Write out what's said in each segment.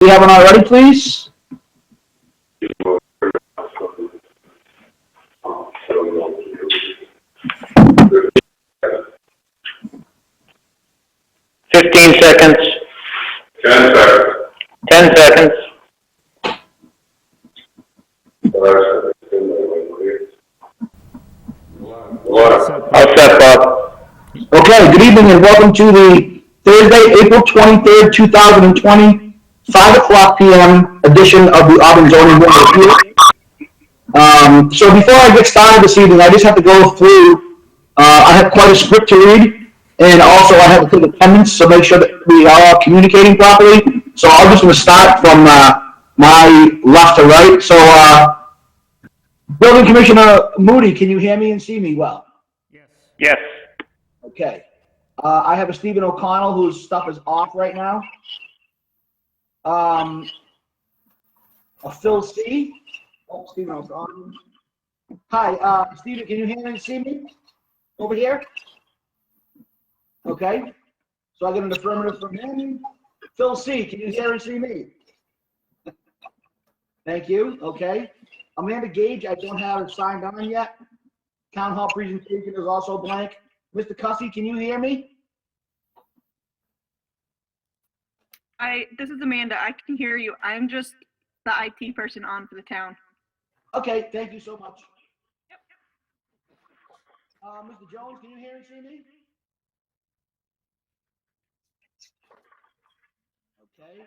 Do you have one already, please? Fifteen seconds. 10 seconds. 10 seconds. All set, Bob. Okay, good evening and welcome to the Thursday, April 23rd, 2020, 5 o'clock p.m. edition of the Auburn Zoning Board of Appeals. So before I get started this evening, I just have to go through, I have quite a script to read, and also I have to take attendance, so make sure that we are all communicating properly. So I'm just going to start from my left to right. So, Building Commissioner Moody, can you hear me and see me well? Yes. Okay. I have a Stephen O'Connell whose stuff is off right now. A Phil C. Oh, Stephen O'Connell. Hi, Stephen, can you hear me and see me? Over here? Okay. So I get an affirmative from him. Phil C., can you hear and see me? Thank you. Okay. Amanda Gage, I don't have it signed on yet. Town hall presentation is also blank. Mr. Cussy, can you hear me? This is Amanda. I can hear you. I'm just the IT person on for the town. Okay, thank you so much. Mr. Jones, can you hear and see me? Okay.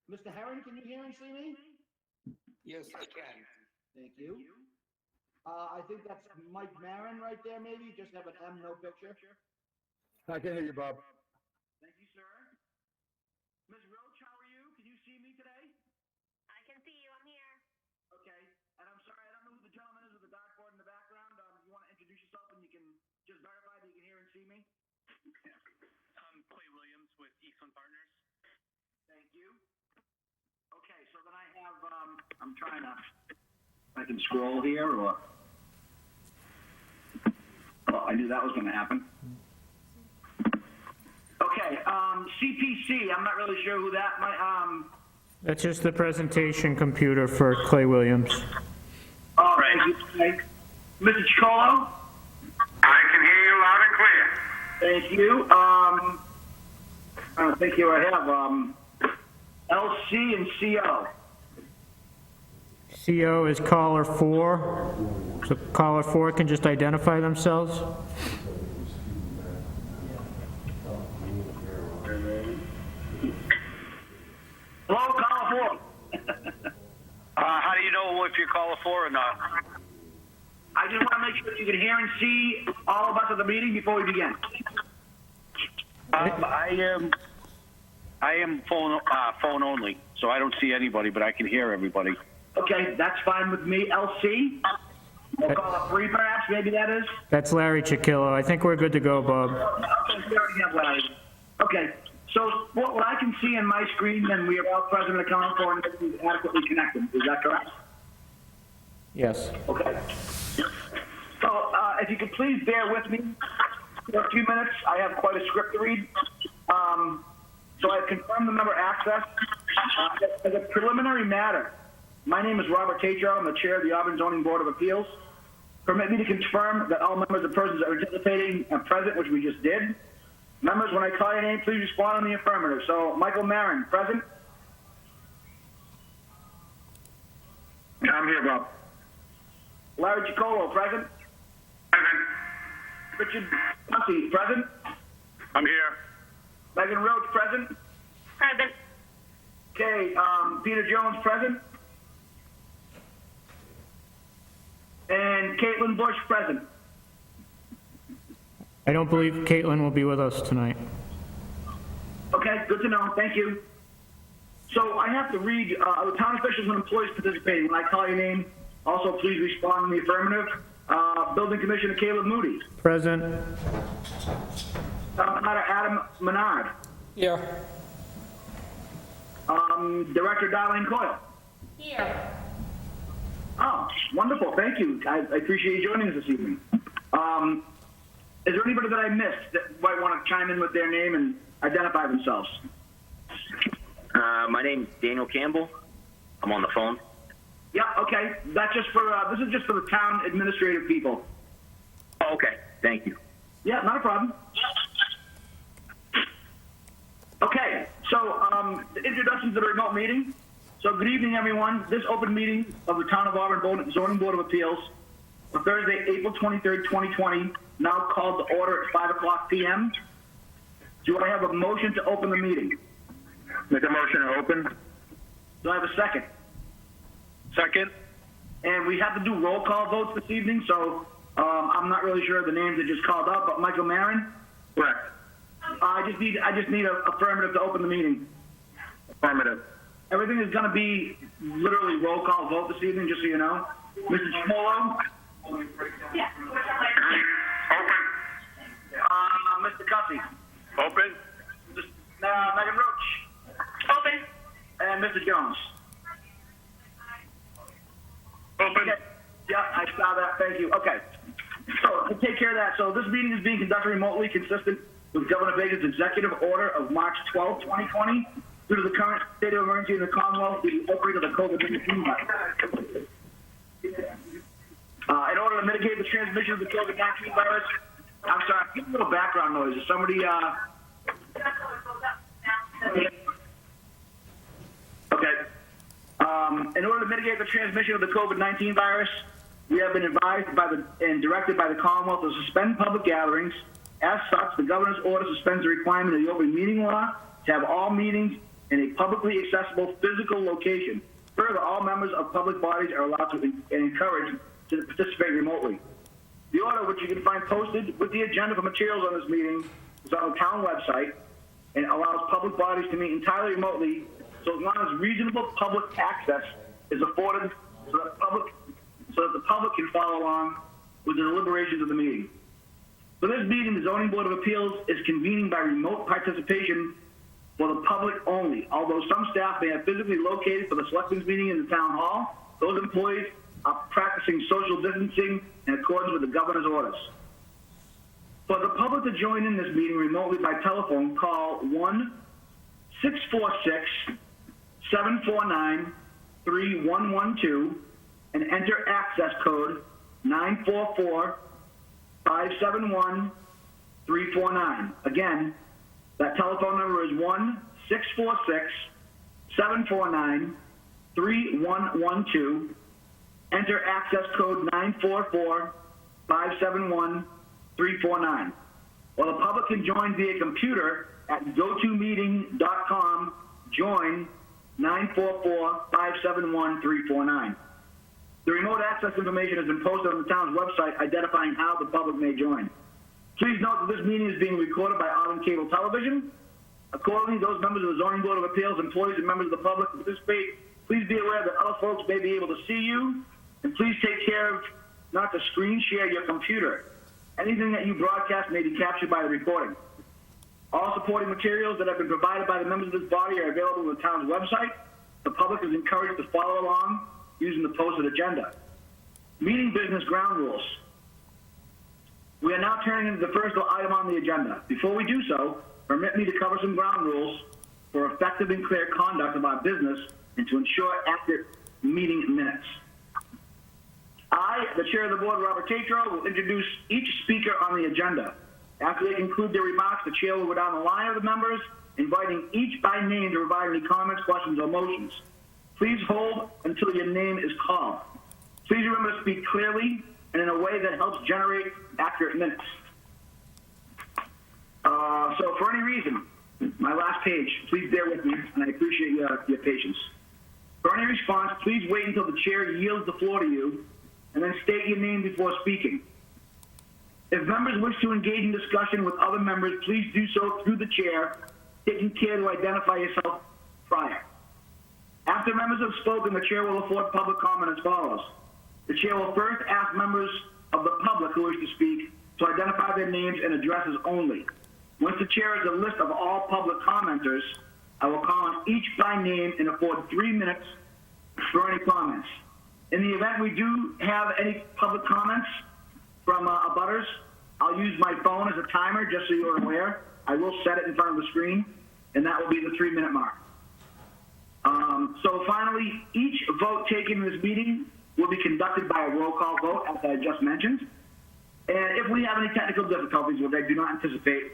Mr. Herron, can you hear and see me? Yes, I can. Thank you. I think that's Mike Marin right there, maybe. Just have an M, no picture. I can hear you, Bob. Thank you, sir. Ms. Roach, how are you? Can you see me today? I can see you. I'm here. Okay. And I'm sorry, I don't know who the gentleman is with the dartboard in the background. You want to introduce yourself and you can just verify that you can hear and see me? I'm Clay Williams with Eastland Partners. Thank you. Okay, so then I have, I'm trying to, I can scroll here or, oh, I knew that was going to happen. Okay, CPC, I'm not really sure who that might, That's just the presentation computer for Clay Williams. oh, right. Thank you. Mr. Chicolo? I can hear you loud and clear. Thank you. I think here I have, LC and CO. CO is caller 4, so caller 4 can just identify themselves. Hello, caller 4. How do you know if you're caller 4 or not? I just want to make sure you can hear and see all of us at the meeting before we begin. I am phone only, so I don't see anybody, but I can hear everybody. Okay, that's fine with me. LC? We'll call it 3 perhaps, maybe that is? That's Larry Chiquillo. I think we're good to go, Bob. Okay, we already have Larry. Okay, so what I can see on my screen, then we are all present and accounted for and everything's adequately connected. Is that correct? Yes. Okay. So if you could please bear with me for a few minutes. I have quite a script to read. So I've confirmed the member access. As a preliminary matter, my name is Robert Tatro. I'm the chair of the Auburn Zoning Board of Appeals. Permit me to confirm that all members and persons are participating are present, which we just did. Members, when I call your name, please respond in the affirmative. So, Michael Marin, present? I'm here, Bob. Larry Chicolo, present? Present. Richard Hussey, present? I'm here. Megan Roach, present? Present. Okay, Peter Jones, present? And Caitlin Bush, present? I don't believe Caitlin will be with us tonight. Okay, good to know. Thank you. So I have to read the town officials and employees participating. When I call your name, also please respond in the affirmative. Building Commissioner Caleb Moody. Present. Town Planner Adam Menard. Here. Director Darlene Coyle. Here. Oh, wonderful. Thank you. I appreciate you joining us this evening. Is there anybody that I missed that might want to chime in with their name and identify themselves? My name's Daniel Campbell. I'm on the phone. Yeah, okay. That's just for, this is just for the town administrative people. Oh, okay. Thank you. Yeah, not a problem. Okay, so, the introduction to the remote meeting. So good evening, everyone. This open meeting of the Town of Auburn Zoning Board of Appeals for Thursday, April 23rd, 2020, now called to order at 5 o'clock p.m. Do I have a motion to open the meeting? Make a motion to open. Do I have a second? Second. And we have to do roll call votes this evening, so I'm not really sure of the names that just called out, but Michael Marin? Correct. I just need an affirmative to open the meeting. Affirmative. Everything is going to be literally roll call vote this evening, just so you know. Mr. Chimolo? Yeah. Open. Mr. Cussy? Open. Megan Roach? Open. And Mr. Jones? Open. Okay. Yeah, I saw that. Thank you. Okay. So, to take care of that, so this meeting is being conducted remotely, consistent with Governor Baker's executive order of March 12, 2020, due to the current state of emergency in the Commonwealth due to the outbreak of the COVID-19 virus. In order to mitigate the transmission of the COVID-19 virus, I'm sorry, I'm getting a little background noise. Is somebody, Okay. In order to mitigate the transmission of the COVID-19 virus, we have been advised and directed by the Commonwealth to suspend public gatherings. As such, the governor's order suspends the requirement of the open meeting law to have all meetings in a publicly accessible physical location. Further, all members of public bodies are allowed to and encouraged to participate remotely. The order, which you can find posted with the agenda for materials on this meeting, is on the town website and allows public bodies to meet entirely remotely so long as reasonable public access is afforded so that the public can follow along with the deliberations of the meeting. For this meeting, the Zoning Board of Appeals is convening by remote participation for the public only. Although some staff may have physically located for the selectmen's meeting in the town hall, those employees are practicing social distancing in accordance with the governor's orders. For the public to join in this meeting remotely by telephone, call 1-646-749-3112 and enter access code 944-571-349. Again, that telephone number is 1-646-749-3112. Enter access code 944-571-349. While the public can join via computer at gotomeeting.com, join 944-571-349. The remote access information has been posted on the town's website identifying how the public may join. Please note that this meeting is being recorded by Auburn Cable Television. Accordingly, those members of the Zoning Board of Appeals, employees, and members of the public who participate, please be aware that other folks may be able to see you, and please take care of not to screen share your computer. Anything that you broadcast may be captured by the recording. All supporting materials that have been provided by the members of this body are available on the town's website. The public is encouraged to follow along using the posted agenda. Meeting business ground rules. We are now turning to the first item on the agenda. Before we do so, permit me to cover some ground rules for effective and clear conduct of our business and to ensure accurate meeting minutes. I, the chair of the board, Robert Tatro, will introduce each speaker on the agenda. After they conclude their remarks, the chair will go down the line of the members, inviting each by name to provide any comments, questions, or motions. Please hold until your name is called. Please remember to speak clearly and in a way that helps generate accurate minutes. So for any reason, my last page, please bear with me, and I appreciate your patience. For any response, please wait until the chair yields the floor to you, and then state your name before speaking. If members wish to engage in discussion with other members, please do so through the chair, taking care to identify yourself prior. After members have spoken, the chair will afford public comment as follows. The chair will first ask members of the public who wish to speak to identify their names and addresses only. Once the chair has a list of all public commenters, I will call on each by name and afford 3 minutes for any comments. In the event we do have any public comments from abutters, I'll use my phone as a timer just so you're aware. I will set it in front of the screen, and that will be the 3-minute mark. So finally, each vote taken in this meeting will be conducted by a roll call vote, as I just mentioned. And if we have any technical difficulties, which I do not anticipate,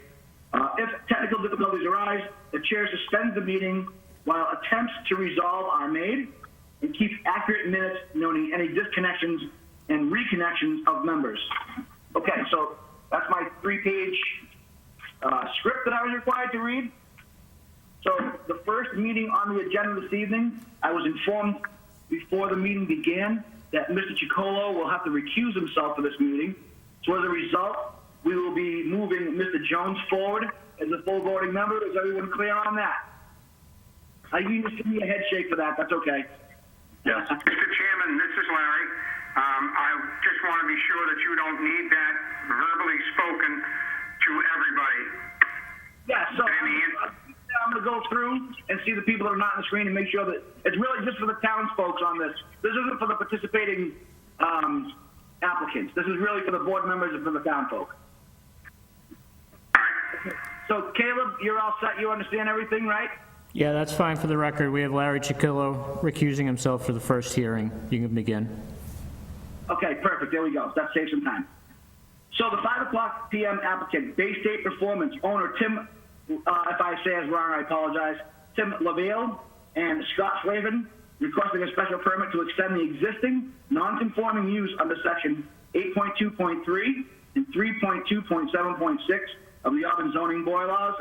if technical difficulties arise, the chair suspends the meeting while attempts to resolve are made and keeps accurate minutes noting any disconnections and reconnections of members. Okay, so that's my 3-page script that I was required to read. So the first meeting on the agenda this evening, I was informed before the meeting began that Mr. Chicolo will have to recuse himself for this meeting. So as a result, we will be moving Mr. Jones forward as a full voting member. Is everyone clear on that? You can just give me a head shake for that. That's okay. Yes. Mr. Chairman, this is Larry. I just want to be sure that you don't need that verbally spoken to everybody. Yeah, so I'm going to go through and see the people that are not on the screen and make sure that it's really just for the townsfolk on this. This isn't for the participating applicants. This is really for the board members and for the townfolk. So Caleb, you're all set. You understand everything, right? Yeah, that's fine for the record. We have Larry Chiquillo recusing himself for the first hearing. You can begin. Okay, perfect. There we go. That saves some time. So the 5:00 p.m. applicant, Bay State Performance, owner Tim, if I say it's wrong, I apologize, Tim LaVale and Scott Slavin, requesting a special permit to extend the existing non-conforming use under section 8.2.3 and 3.2.7.6 of the Auburn zoning bylaws,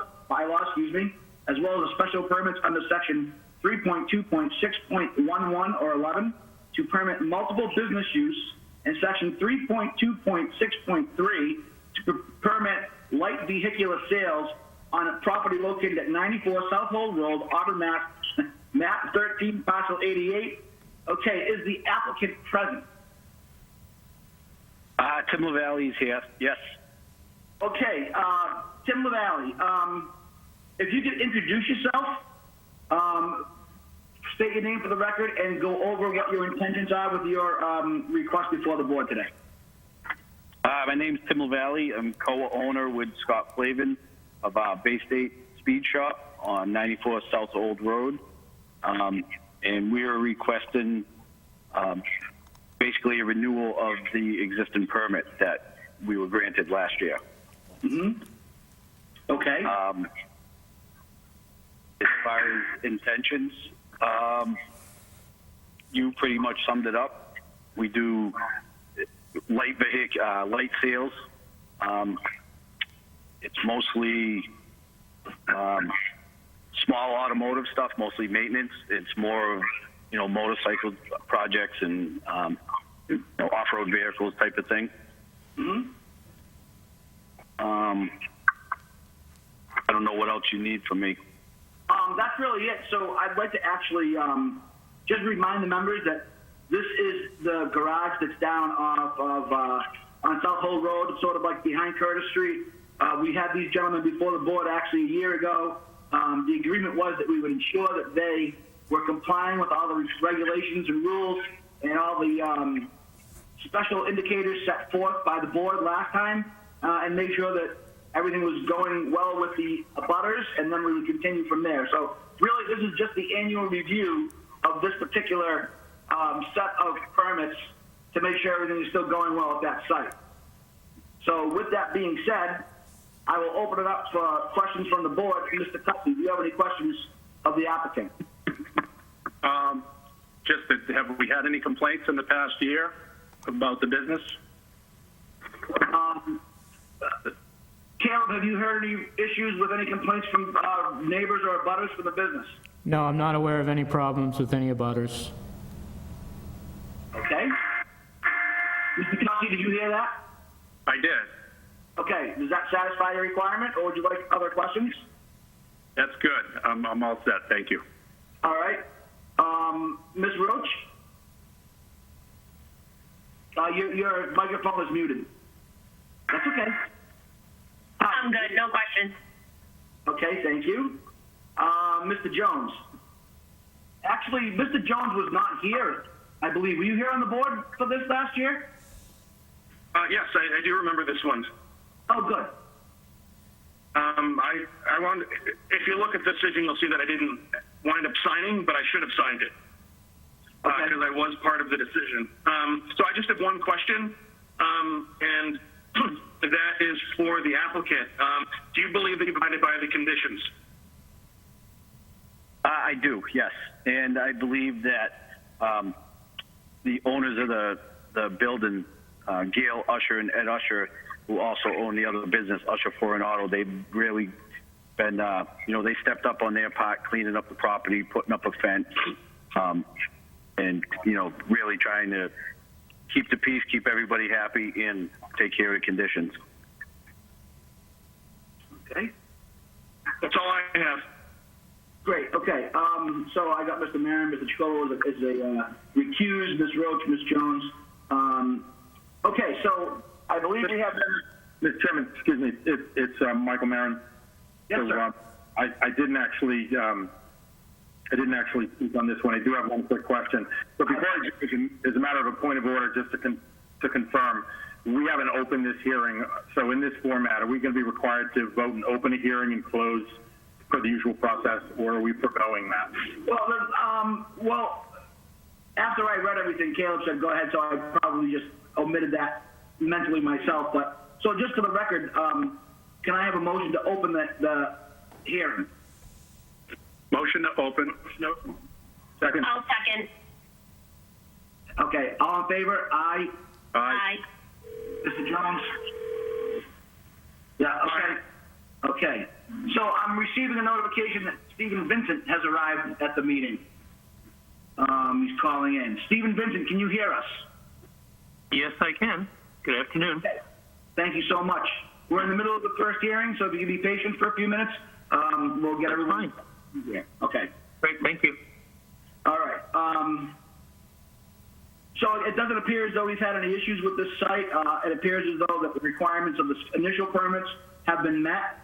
as well as a special permit under section 3.2.6.11 or 11 to permit multiple business use, and section 3.2.6.3 to permit light vehicular sales on a property located at 94 South Old Road, Auburn, Mass, map 13, parcel 88. Okay, is the applicant present? Tim LaValle is here. Yes. Okay, Tim LaValle, if you could introduce yourself, state your name for the record, and go over what your intentions are with your request before the board today. My name's Tim LaValle. I'm co-owner with Scott Flavin of Bay State Speed Shop on 94 South Old Road. And we are requesting basically a renewal of the existing permit that we were granted last year. Mm-hmm. Okay. As far as intentions, you pretty much summed it up. We do light sales. It's mostly small automotive stuff, mostly maintenance. It's more of, motorcycle projects and off-road vehicles type of thing. Mm-hmm. I don't know what else you need from me. That's really it. So I'd like to actually just remind the members that this is the garage that's down off of on South Hole Road. It's sort of like behind Curtis Street. We had these gentlemen before the board actually a year ago. The agreement was that we would ensure that they were complying with all the regulations and rules and all the special indicators set forth by the board last time, and make sure that everything was going well with the abutters, and then we would continue from there. So really, this is just the annual review of this particular set of permits to make sure everything is still going well at that site. So with that being said, I will open it up for questions from the board. Mr. Cutson, do you have any questions of the applicant? Just that, have we had any complaints in the past year about the business? Caleb, have you heard any issues with any complaints from neighbors or abutters for the business? No, I'm not aware of any problems with any abutters. Okay. Mr. Kelsey, did you hear that? I did. Okay, does that satisfy your requirement, or would you like other questions? That's good. I'm all set. Thank you. All right. Ms. Roach? Your microphone is muted. That's okay. I'm good, no questions. Okay, thank you. Mr. Jones? Actually, Mr. Jones was not here, I believe. Were you here on the board for this last year? Yes, I do remember this one. Oh, good. I want. If you look at the decision, you'll see that I didn't wind up signing, but I should have signed it because I was part of the decision. So I just have one question, and that is for the applicant. Do you believe that you abided by the conditions? I do, yes. And I believe that the owners of the building, Gail Usher and Ed Usher, who also own the other business, Usher Foreign Auto, they've really been, they stepped up on their part, cleaning up the property, putting up a fence, and, really trying to keep the peace, keep everybody happy, and take care of the conditions. Okay. That's all I have. Great, okay, so I got Mr. Marin, Mr. Chacolo is a recused, Ms. Roach, Ms. Jones. Okay, so I believe we have... Mr. Chairman, excuse me, it's Michael Marin. Yes, so, sir. I didn't actually speak on this one. I do have one quick question. But before I do, as a matter of a point of order, just to confirm, we haven't opened this hearing. So in this format, are we going to be required to vote and open a hearing and close for the usual process, or are we foregoing that? Well, after I read everything, Caleb said go ahead, so I probably just omitted that mentally myself. But so just for the record, can I have a motion to open the hearing? Motion to open. No. Second. I'll second. Okay, all in favor? Aye. Aye. Mr. Jones? Yeah, okay. Okay. So I'm receiving a notification that Stephen Vincent has arrived at the meeting. He's calling in. Stephen Vincent, can you hear us? Yes, I can. Good afternoon. Okay. Thank you so much. We're in the middle of the first hearing, so if you can be patient for a few minutes, we'll get everyone. Yeah. Okay. Great, thank you. All right. So it doesn't appear as though he's had any issues with this site. It appears as though that the requirements of the initial permits have been met.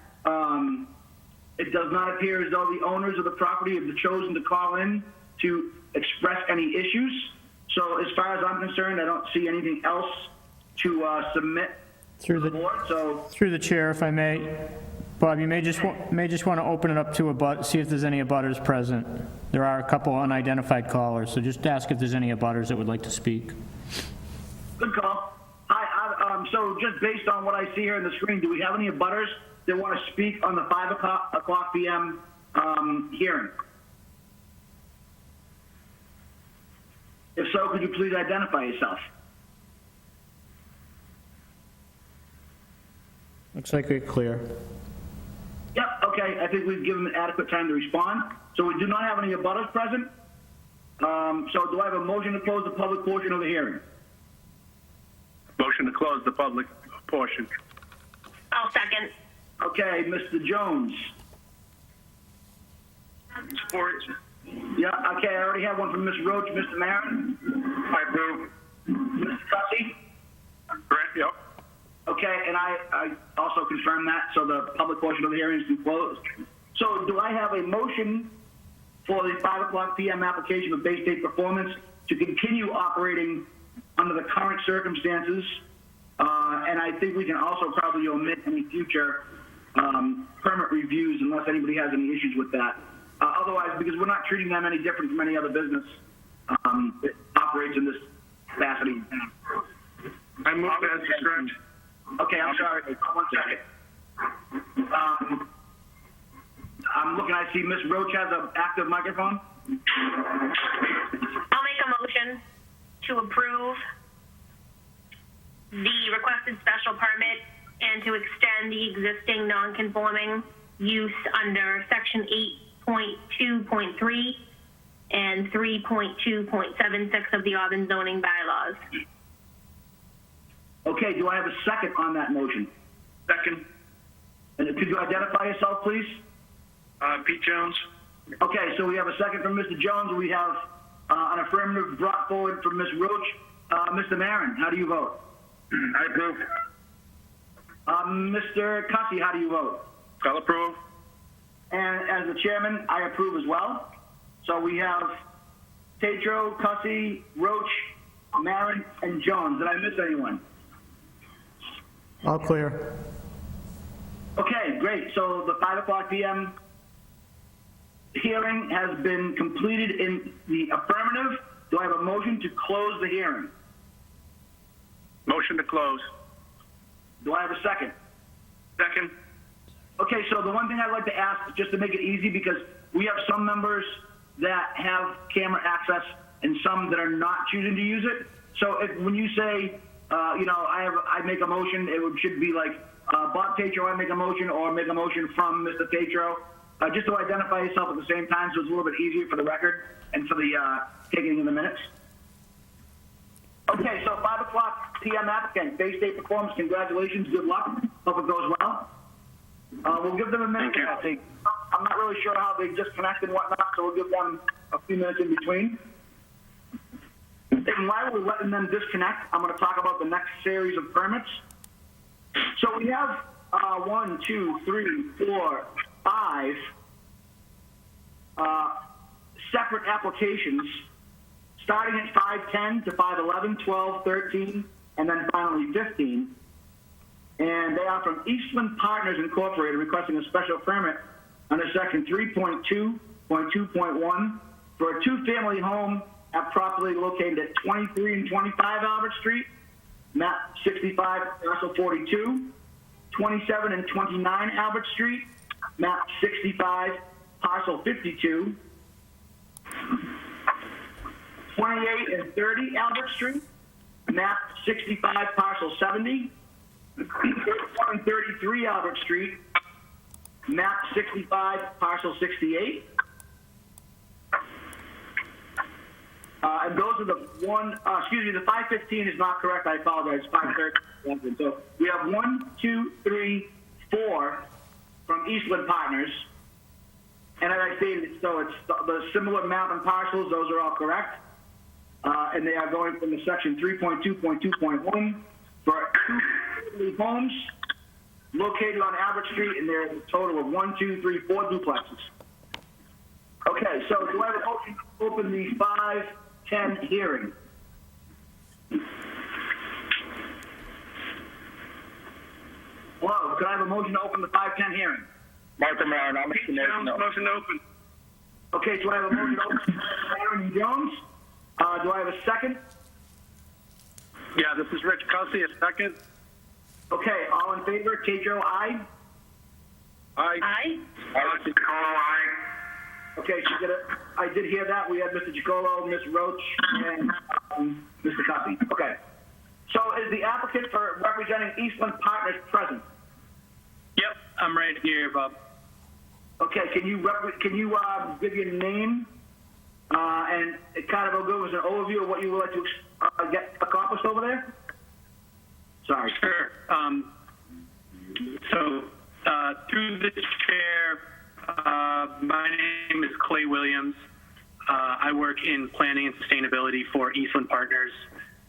It does not appear as though the owners of the property have chosen to call in to express any issues. So as far as I'm concerned, I don't see anything else to submit Through to the board. So Through the chair, if I may, Bob, you may just want to open it up to see if there's any abutters present. There are a couple unidentified callers, so just ask if there's any abutters that would like to speak. good call. So just based on what I see here on the screen, do we have any abutters that want to speak on the 5 o'clock p.m. Hearing? If so, could you please identify yourself? Looks like we're clear. Yep, okay, I think we've given them adequate time to respond. So we do not have any abutters present. So do I have a motion to close the public portion of the hearing? Motion to close the public portion. I'll second. Okay, Mr. Jones. Support. Yeah, okay, I already have one from Ms. Roach. Mr. Marin? I approve. Mr. Cussy? Grant, yep. Okay, and I also confirm that, so the public portion of the hearing has been closed. So do I have a motion for the 5 o'clock p.m. application of Bay State Performance to continue operating under the current circumstances? And I think we can also probably omit any future permit reviews unless anybody has any issues with that. Otherwise, because we're not treating them any different from any other business that operates in this capacity. I move as described. Okay, I'm sorry. 1 second. I'm looking, I see Ms. Roach has an active microphone. I'll make a motion to approve the requested special permit and to extend the existing non-conforming use under section 8.2.3 and 3.2.76 of the Auburn zoning bylaws. Okay, do I have a second on that motion? Second. And could you identify yourself, please? Pete Jones. Okay, so we have a second from Mr. Jones. We have an affirmative brought forward from Ms. Roach. Mr. Marin, how do you vote? I approve. Mr. Cussy, how do you vote? I'll approve. And as the chairman, I approve as well. So we have Tatro, Cussy, Roach, Marin, and Jones. Did I miss anyone? All clear. Okay, great. So the 5 o'clock p.m. hearing has been completed in the affirmative. Do I have a motion to close the hearing? Motion to close. Do I have a second? Second. Okay, so the one thing I'd like to ask, just to make it easy, because we have some members that have camera access and some that are not choosing to use it. So when you say, I make a motion, should be like Bob Tatro, I make a motion, or make a motion from Mr. Tatro, just to identify yourself at the same time, so it's a little bit easier for the record and for the taking in the minutes. Okay, so 5 o'clock p.m. applicant, Bay State Performance, congratulations, good luck, hope it goes well. We'll give them a minute. I'm not really sure how they disconnect and whatnot, so we'll give them a few minutes in between. And while we're letting them disconnect, I'm going to talk about the next series of permits. So we have 1, 2, 3, 4, 5 separate applications, starting at 510 to 511, 12, 13, and then finally 15. And they are from Eastland Partners Incorporated, requesting a special permit under section 3.2.2.1 for a two-family home at property located at 23 and 25 Albert Street, map 65, parcel 42, 27 and 29 Albert Street, map 65, parcel 52, 28 and 30 Albert Street, map 65, parcel 70, 31 and 33 Albert Street, map 65, parcel 68. And those are the the 515 is not correct, I apologize, 513. So we have 1, 2, 3, 4 from Eastland Partners. And as I stated, so it's the similar map and parcels, those are all correct. And they are going from the section 3.2.2.1 for two homes located on Albert Street, and there's a total of 1, 2, 3, 4 duplexes. Okay, so do I have a motion to open the 510 hearing? Hello, could I have a motion to open the 510 hearing? Martha Maron, I'll make the motion. Motion to open. Okay, do I have a motion to open Aaron Jones? Do I have a second? Yeah, this is Rich Cussy, a second. Okay, all in favor? Tatro, aye? Aye. Aye. Aye. Okay, I did hear that. We had Mr. Giacolo, Ms. Roach, and Mr. Cussy. Okay. So is the applicant for representing Eastland Partners present? Yep, I'm right here, Bob. Okay, can you give your name and kind of give us an overview of what you would like to get accomplished over there? Sorry. Sure. Through the chair, my name is Clay Williams. I work in planning and sustainability for Eastland Partners,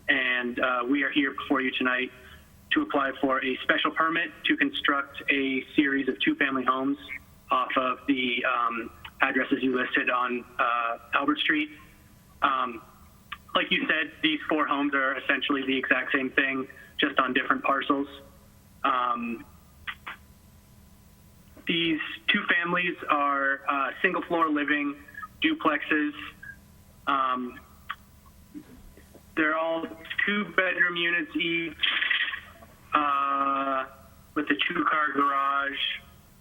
and we are here before you tonight to apply for a special permit to construct a series of two-family homes off of the addresses you listed on Albert Street. Like you said, these 4 homes are essentially the exact same thing, just on different parcels. These 2 families are single-floor living duplexes. They're all 2-bedroom units each, with a 2-car garage.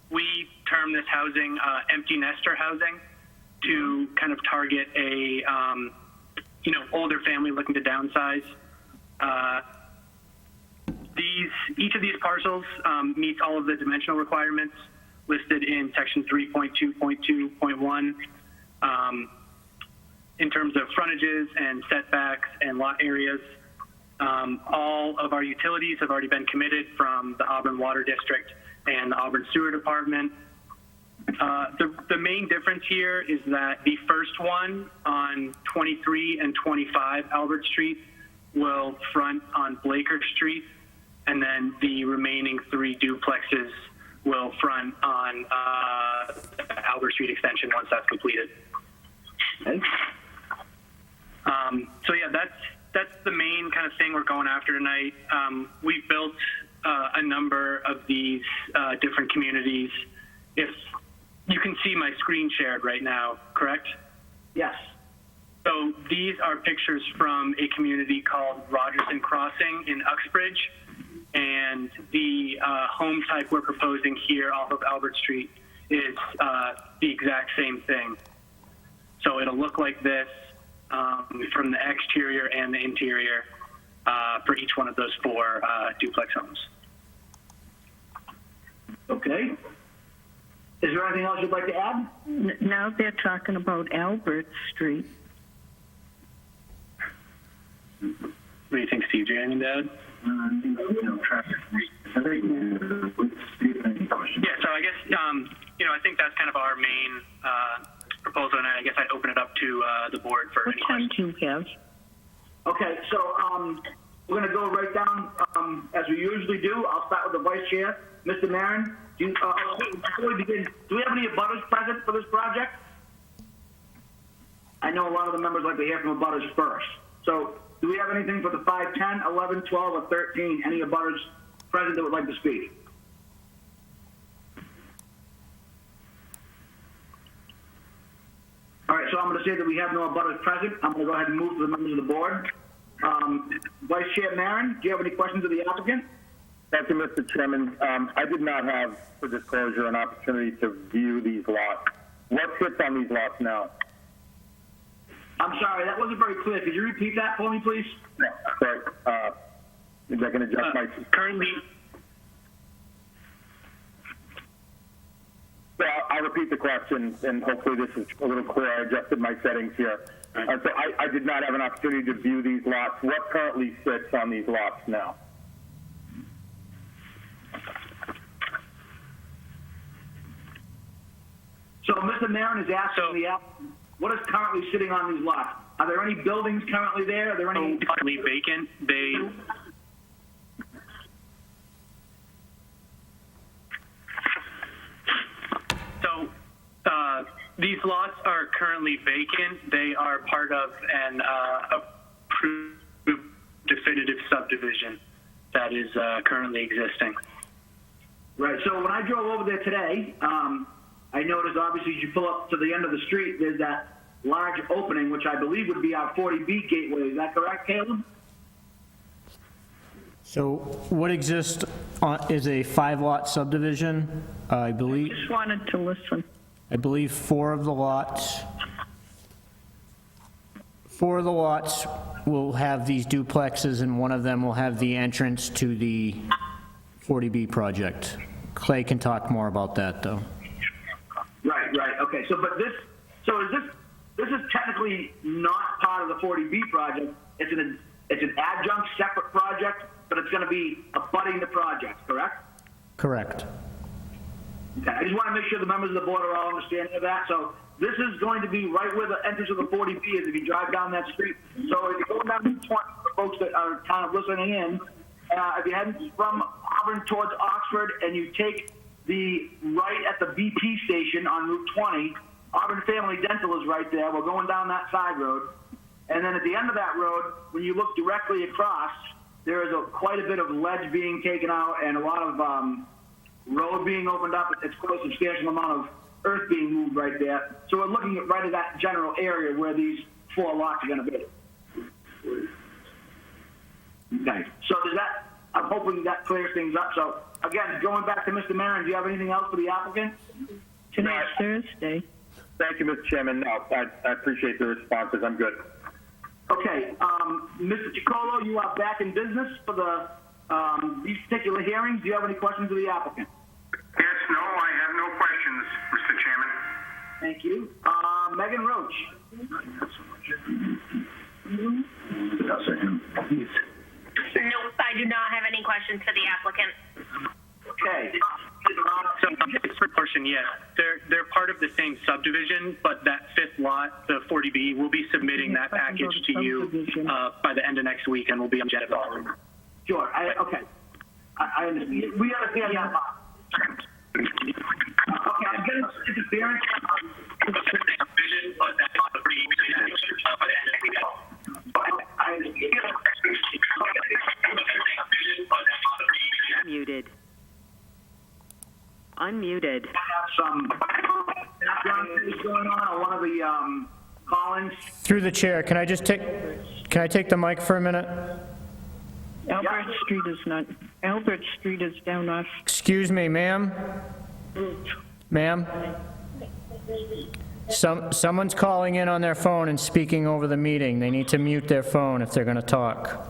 We term this housing empty nester housing to kind of target a older family looking to downsize. Each of these parcels meets all of the dimensional requirements listed in section 3.2.2.1 in terms of frontages and setbacks and lot areas. All of our utilities have already been committed from the Auburn Water District and the Auburn Sewer Department. The main difference here is that the first one on 23 and 25 Albert Street will front on Blaker Street, and then the remaining 3 duplexes will front on Albert Street extension once that's completed. Okay. So yeah, that's the main kind of thing we're going after tonight. We've built a number of these different communities. If you can see my screen shared right now, correct? Yes. So these are pictures from a community called Rogerson Crossing in Uxbridge. And the home type we're proposing here off of Albert Street is the exact same thing. So it'll look like this from the exterior and the interior for each one of those 4 duplex homes. Okay. Is there anything else you'd like to add? Now they're talking about Albert Street. What do you think, Steve? Do you have anything to add? Yeah, so I guess, I think that's kind of our main proposal, and I guess I'd open it up to the board for any questions. What time do you have? Okay, so we're going to go right down as we usually do. I'll start with the vice chair, Mr. Marin. Before we begin, do we have any abutters present for this project? I know a lot of the members like to hear from abutters first. So do we have anything for the 5, 10, 11, 12, or 13? Any abutters present that would like to speak? All right, so I'm going to say that we have no abutters present. I'm going to go ahead and move to the members of the board. Vice Chair Marin, do you have any questions of the applicant? Thank you, Mr. Chairman. I did not have, for disclosure, an opportunity to view these lots. What sits on these lots now? I'm sorry, that wasn't very clear. Could you repeat that for me, please? Sorry. Is that going to adjust my... Currently... So I'll repeat the question, and hopefully this is a little clear. I adjusted my settings here. So I did not have an opportunity to view these lots. What currently sits on these lots now? So Mr. Marin is asking the applicant, what is currently sitting on these lots? Are there any buildings currently there? Are there any... Currently vacant. These lots are currently vacant. They are part of an approved definitive subdivision that is currently existing. Right, so when I drove over there today, I noticed obviously as you pull up to the end of the street, there's that large opening, which I believe would be our 40B gateway. Is that correct, Caleb? So what exists is a 5-lot subdivision, I believe. Just wanted to listen. I believe 4 of the lots will have these duplexes, and one of them will have the entrance to the 40B project. Clay can talk more about that, though. Right, okay. So this is technically not part of the 40B project. It's an adjunct separate project, but it's going to be abutting the project, correct? Correct. Okay, I just want to make sure the members of the board are all understanding of that. So this is going to be right where the entrance of the 40B is if you drive down that street. So if you're going down Route 20, for folks that are kind of listening in, if you're heading from Auburn towards Oxford and you take the right at the BP station on Route 20, Auburn Family Dental is right there. We're going down that side road. And then at the end of that road, when you look directly across, there is quite a bit of ledge being taken out and a lot of road being opened up. It's quite a substantial amount of earth being moved right there. So we're looking at right at that general area where these 4 lots are going to be. Okay. So does that, I'm hoping that clears things up. So again, going back to Mr. Marin, do you have anything else for the applicant? Tonight's Thursday. Thank you, Mr. Chairman. No, I appreciate the responses. I'm good. Okay. Mr. Chicolo, you are back in business for these particular hearings. Do you have any questions of the applicant? Yes, no, I have no questions, Mr. Chairman. Thank you. Megan Roach. Nope, I do not have any questions for the applicant. Okay. So this proportion, yes, they're part of the same subdivision, but that 5th lot, the 40B, we'll be submitting that package to you by the end of next week, and we'll be on jet of Sure. Okay. I understand. We understand that. Okay. I'm getting interference. Muted. Unmuted. Some John is going on, or one of the, Collins? Through the chair, can I take the mic for a minute? Albert Street is not, Albert Street is down off. Excuse me, ma'am? Ma'am? Someone's calling in on their phone and speaking over the meeting. They need to mute their phone if they're going to talk.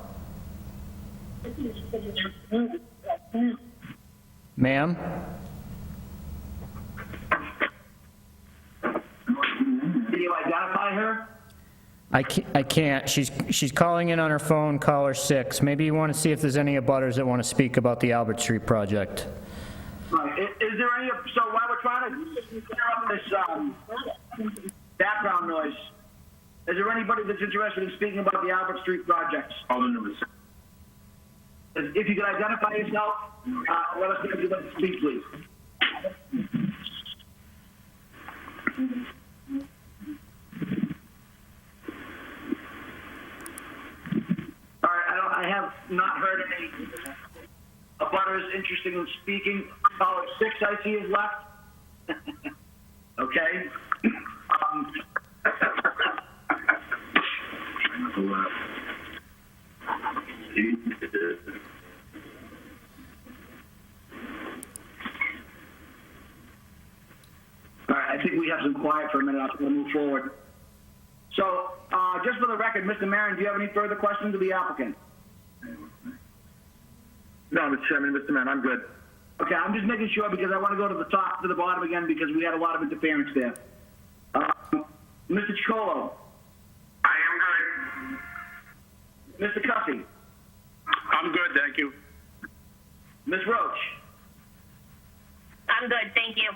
Ma'am? Can you identify her? I can't. She's calling in on her phone, caller 6. Maybe you want to see if there's any abutters that want to speak about the Albert Street project. Right. Is there any, so while we're trying to clear up this, background noise, is there anybody that's interested in speaking about the Albert Street projects? If you could identify yourself, let us know if you'd like to speak, please. All right, I have not heard any abutters interested in speaking. Caller 6 I see is left. Okay. All right, I think we have some quiet for a minute. We'll move forward. So, just for the record, Mr. Maron, do you have any further questions of the applicant? No, Mr. Chairman, Mr. Maron, I'm good. Okay, I'm just making sure because I want to go to the top, to the bottom again because we had a lot of interference there. Mr. Chicolo. I am good. Mr. Cussy. I'm good, thank you. Ms. Roach. I'm good, thank you.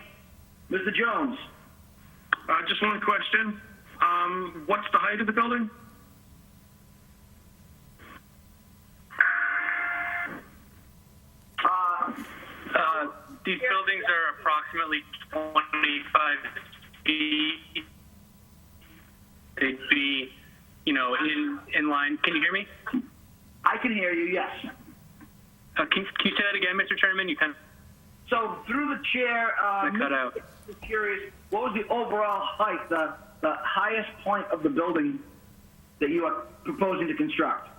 Mr. Jones. Just one question. What's the height of the building? These buildings are approximately 25 feet. They'd be, in line. Can you hear me? I can hear you, yes. Can you say that again, Mr. Chairman? You can. So through the chair, cut out. I'm curious, what was the overall height, the highest point of the building that you are proposing to construct?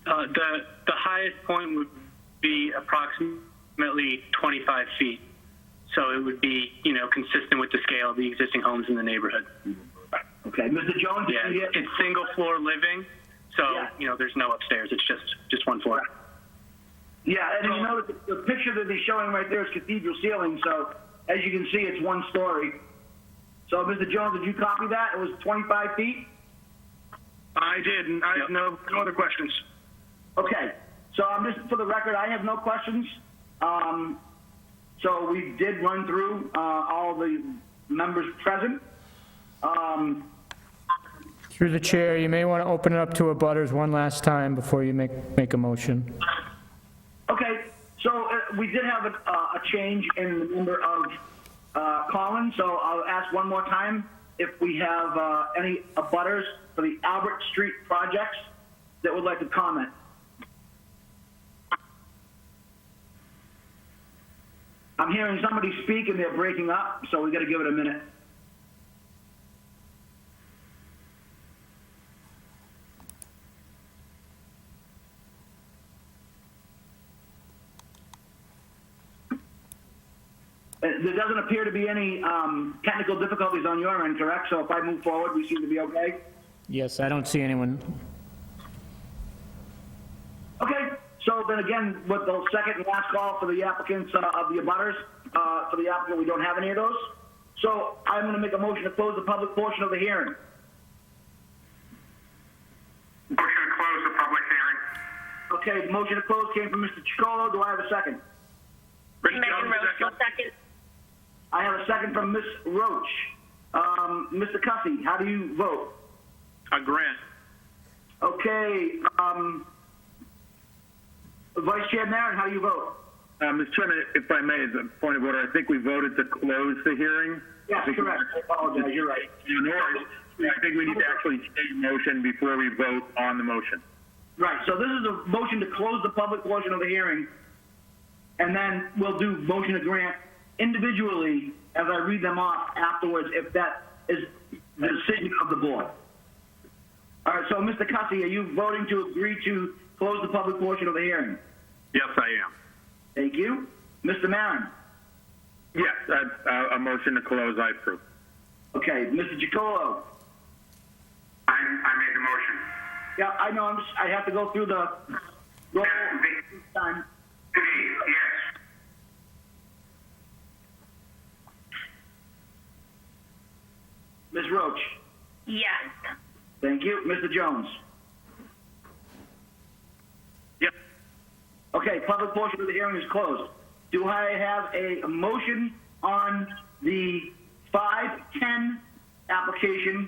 The highest point would be approximately 25 feet. So it would be, consistent with the scale of the existing homes in the neighborhood. Okay, Mr. Jones? Yeah, it's single floor living, so, there's no upstairs. It's just one floor. Yeah, and the picture that they're showing right there is cathedral ceiling, so as you can see, it's one story. So, Mr. Jones, did you copy that? It was 25 feet? I did, and I have no other questions. Okay, so just for the record, I have no questions. So we did run through all the members present. Through the chair, you may want to open it up to abutters one last time before you make a motion. Okay, so we did have a change in the number of Collins, so I'll ask one more time if we have any abutters for the Albert Street projects that would like to comment. I'm hearing somebody speak and they're breaking up, so we got to give it a minute. There doesn't appear to be any technical difficulties on your end, correct? So if I move forward, we seem to be okay? Yes, I don't see anyone. Okay, so then again, with the second and last call for the applicants of the abutters, for the applicant, we don't have any of those. So I'm going to make a motion to close the public portion of the hearing. Motion to close the public hearing. Okay, the motion to close came from Mr. Chicolo. Do I have a second? Megan Roach, will second. I have a second from Ms. Roach. Mr. Cussy, how do you vote? Grant. Okay, Vice Chair Maron, how do you vote? Mr. Chairman, if I may, as a point of order, I think we voted to close the hearing. Yes, correct. I apologize. You're right. I think we need to actually state a motion before we vote on the motion. Right, so this is a motion to close the public portion of the hearing, and then we'll do motion to grant individually as I read them off afterwards, if that is the decision of the board. All right, so Mr. Cussy, are you voting to agree to close the public portion of the hearing? Yes, I am. Thank you. Mr. Maron? Yes, a motion to close, I approve. Okay, Mr. Chacolo? I made the motion. Yeah, I know, I have to go through the roll time. Yes. Ms. Roach? Yes. Thank you. Mr. Jones? Yep. Okay, public portion of the hearing is closed. Do I have a motion on the 510 application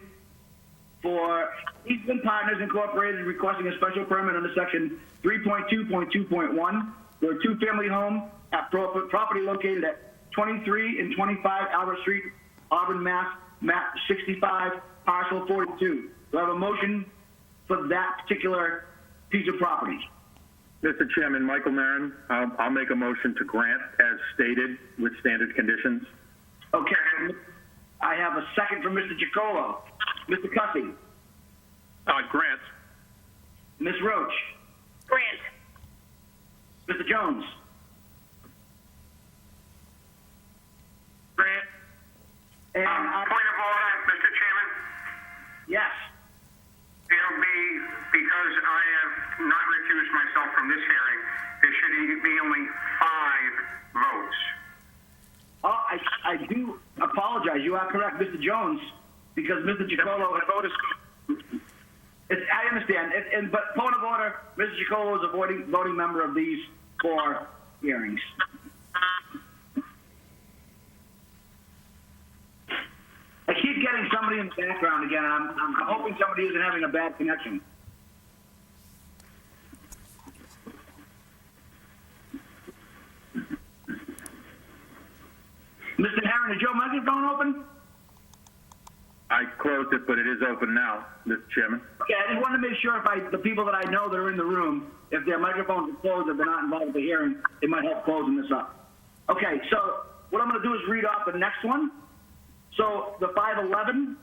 for Eastman Partners Incorporated requesting a special permit under section 3.2.2.1 for a two-family home at property located at 23 and 25 Albert Street, Auburn, Mass, map 65, parcel 42. Do I have a motion for that particular piece of property? Mr. Chairman, Michael Maron, I'll make a motion to grant as stated with standard conditions. Okay, I have a second from Mr. Chacolo. Mr. Cussy? Grant. Ms. Roach? Grant. Mr. Jones? Grant. And Point of order, Mr. Chairman. yes. It'll be, because I have not recused myself from this hearing, there should be only 5 votes. Oh, I do apologize. You are correct, Mr. Jones, because Mr. Chacolo. I understand, but point of order, Mr. Chacolo is a voting member of these 4 hearings. I keep getting somebody in the background again, and I'm hoping somebody isn't having a bad connection. Mr. Herron, is your microphone open? I closed it, but it is open now, Mr. Chairman. Okay, I just wanted to make sure if the people that I know that are in the room, if their microphones are closed, if they're not involved in the hearing, it might help closing this up. Okay, so what I'm going to do is read off the next one. So the 511,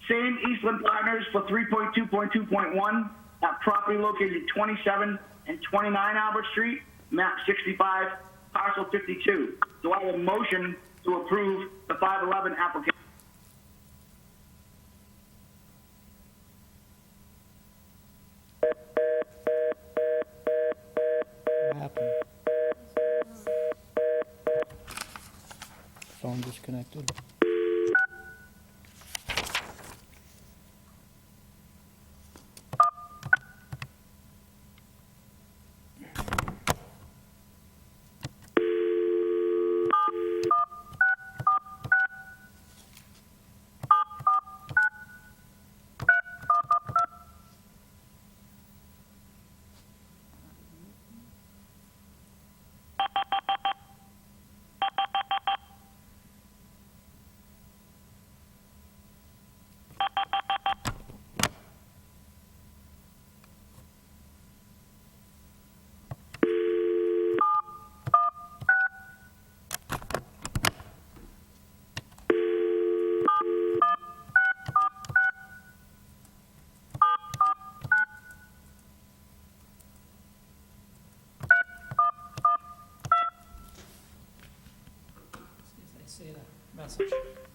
same Eastland Partners for 3.2.2.1 at property located at 27 and 29 Albert Street, map 65, parcel 52. Do I have a motion to approve the 511 application? What happened? Phone disconnected.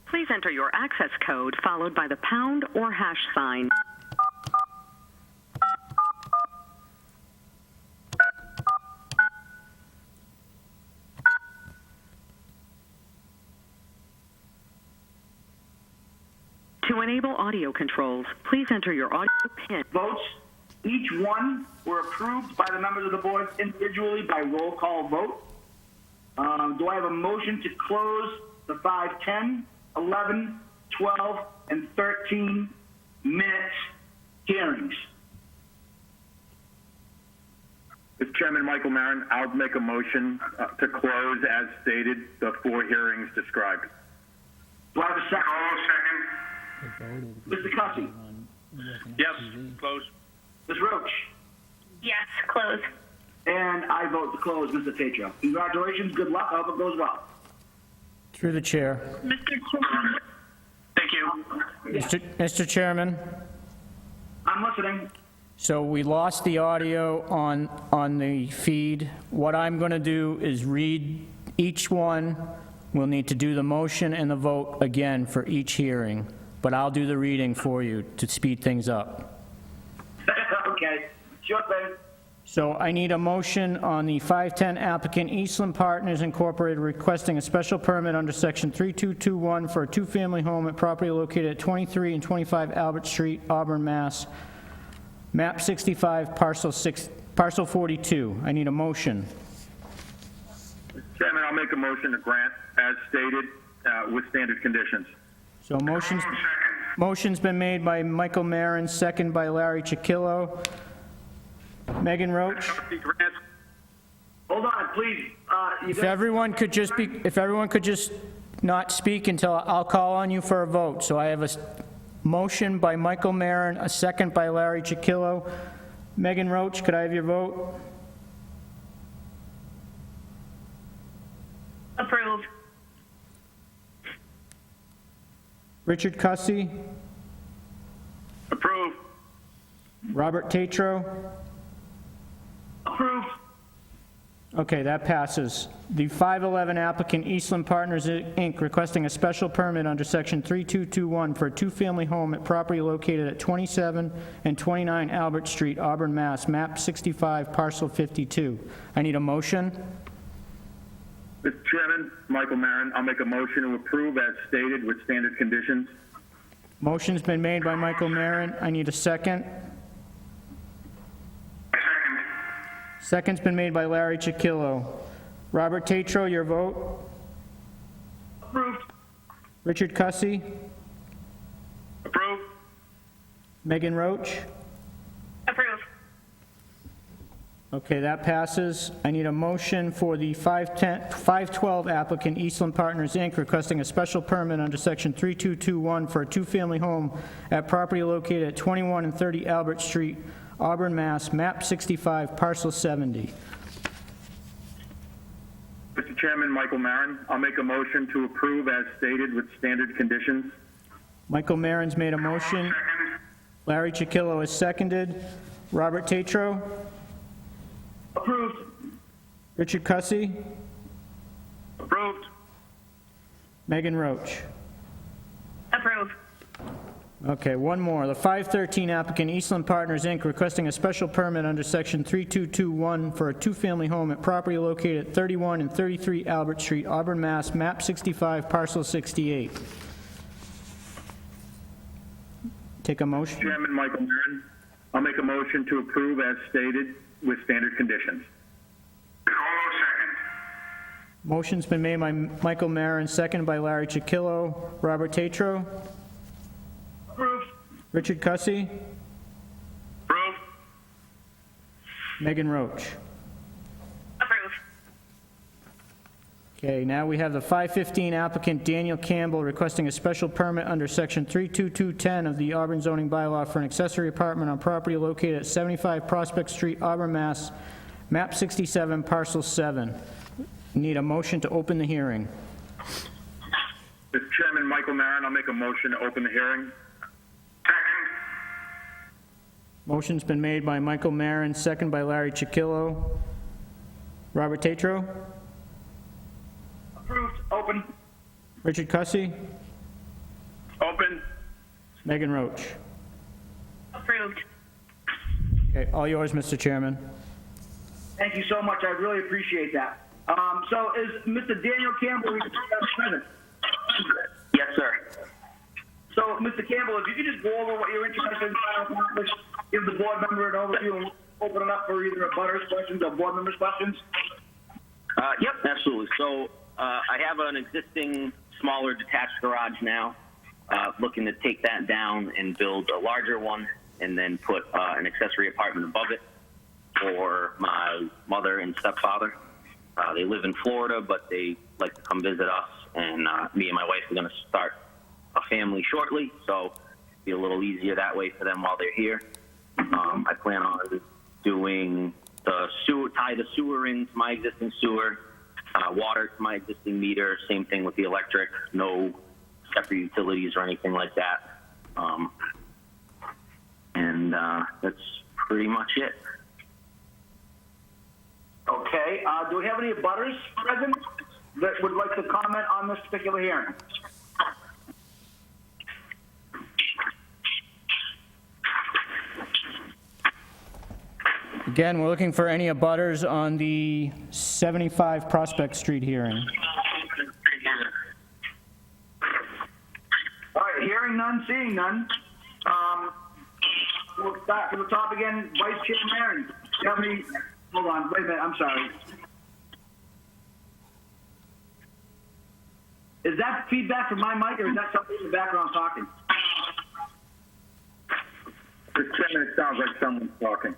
Please enter your access code followed by the pound or hash sign. To enable audio controls, please enter your audio PIN. Votes. Each one were approved by the members of the board individually by roll call vote. Do I have a motion to close the 5, 10, 11, 12, and 13 minutes hearings? Mr. Chairman, Michael Maron, I'll make a motion to close as stated the 4 hearings described. Do I have a second? Oh, second. Mr. Cussy? Yes, close. Ms. Roach? Yes, close. And I vote to close, Mr. Tatro. Congratulations, good luck, I hope it goes well. Through the chair. Mr. Chairman, Thank you. Mr. Chairman, I'm listening. so we lost the audio on the feed. What I'm going to do is read each one. We'll need to do the motion and the vote again for each hearing, but I'll do the reading for you to speed things up. Okay, sure thing. So I need a motion on the 510 applicant Eastland Partners Incorporated requesting a special permit under section 3221 for a two-family home at property located at 23 and 25 Albert Street, Auburn, Mass. Map 65, parcel 42. I need a motion. Chairman, I'll make a motion to grant as stated with standard conditions. So motion's been made by Michael Marin, second by Larry Chiquillo. Megan Roach? Hold on, please. If everyone could just not speak until I'll call on you for a vote. So I have a motion by Michael Marin, a second by Larry Chiquillo. Megan Roach, could I have your vote? Approve. Richard Cussy? Approve. Robert Tatro? Approved. Okay, that passes. The 511 applicant Eastland Partners, Inc., requesting a special permit under section 3221 for a two-family home at property located at 27 and 29 Albert Street, Auburn, Mass., map 65, parcel 52. I need a motion. Mr. Chairman, Michael Marin, I'll make a motion to approve as stated with standard conditions. Motion's been made by Michael Marin. I need a second. Second's been made by Larry Chiquillo. Robert Tatro, your vote? Approved. Richard Cussy? Approve. Megan Roach? Approve. Okay, that passes. I need a motion for the 512 applicant Eastland Partners, Inc., requesting a special permit under section 3221 for a two-family home at property located at 21 and 30 Albert Street, Auburn, Mass., map 65, parcel 70. Mr. Chairman, Michael Marin, I'll make a motion to approve as stated with standard conditions. Michael Marin's made a motion. Larry Chiquillo has seconded. Robert Tatro? Approved. Richard Cussy? Approved. Megan Roach? Approve. Okay, one more. The 513 applicant Eastland Partners, Inc., requesting a special permit under section 3221 for a two-family home at property located at 31 and 33 Albert Street, Auburn, Mass., map 65, parcel 68. Take a motion. Chairman, Michael Marin, I'll make a motion to approve as stated with standard conditions. Motion's been made by Michael Marin, seconded by Larry Chiquillo. Robert Tatro? Approved. Richard Cussy? Approved. Megan Roach? Approve. Okay, now we have the 515 applicant Daniel Campbell requesting a special permit under section 32210 of the Auburn zoning bylaw for an accessory apartment on property located at 75 Prospect Street, Auburn, Mass., map 67, parcel 7. Need a motion to open the hearing. Mr. Chairman, Michael Marin, I'll make a motion to open the hearing. Motion's been made by Michael Marin, second by Larry Chiquillo. Robert Tatro? Approved. Open. Richard Cussy? Open. Megan Roach? Approved. Okay, all yours, Mr. Chairman. Thank you so much. I really appreciate that. So is Mr. Daniel Campbell present? Yes, sir. So, Mr. Campbell, if you could just go over what you're interested in, give the board member an overview and open it up for either a butters questions or board members questions. Yep, absolutely. So I have an existing smaller detached garage now. Looking to take that down and build a larger one and then put an accessory apartment above it for my mother and stepfather. They live in Florida, but they like to come visit us, and me and my wife are going to start a family shortly, so it'll be a little easier that way for them while they're here. I plan on doing tie the sewer into my existing sewer, water to my existing meter, same thing with the electric, no separate utilities or anything like that. And that's pretty much it. Okay, do we have any abutters present that would like to comment on this particular hearing? Again, we're looking for any abutters on the 75 Prospect Street hearing. All right, hearing none, seeing none. We'll start from the top again. Vice Chair Maron, do you have any, hold on, wait a minute, I'm sorry. Is that feedback from my mic, or is that something in the background talking? Mr. Chairman, it sounds like someone's talking.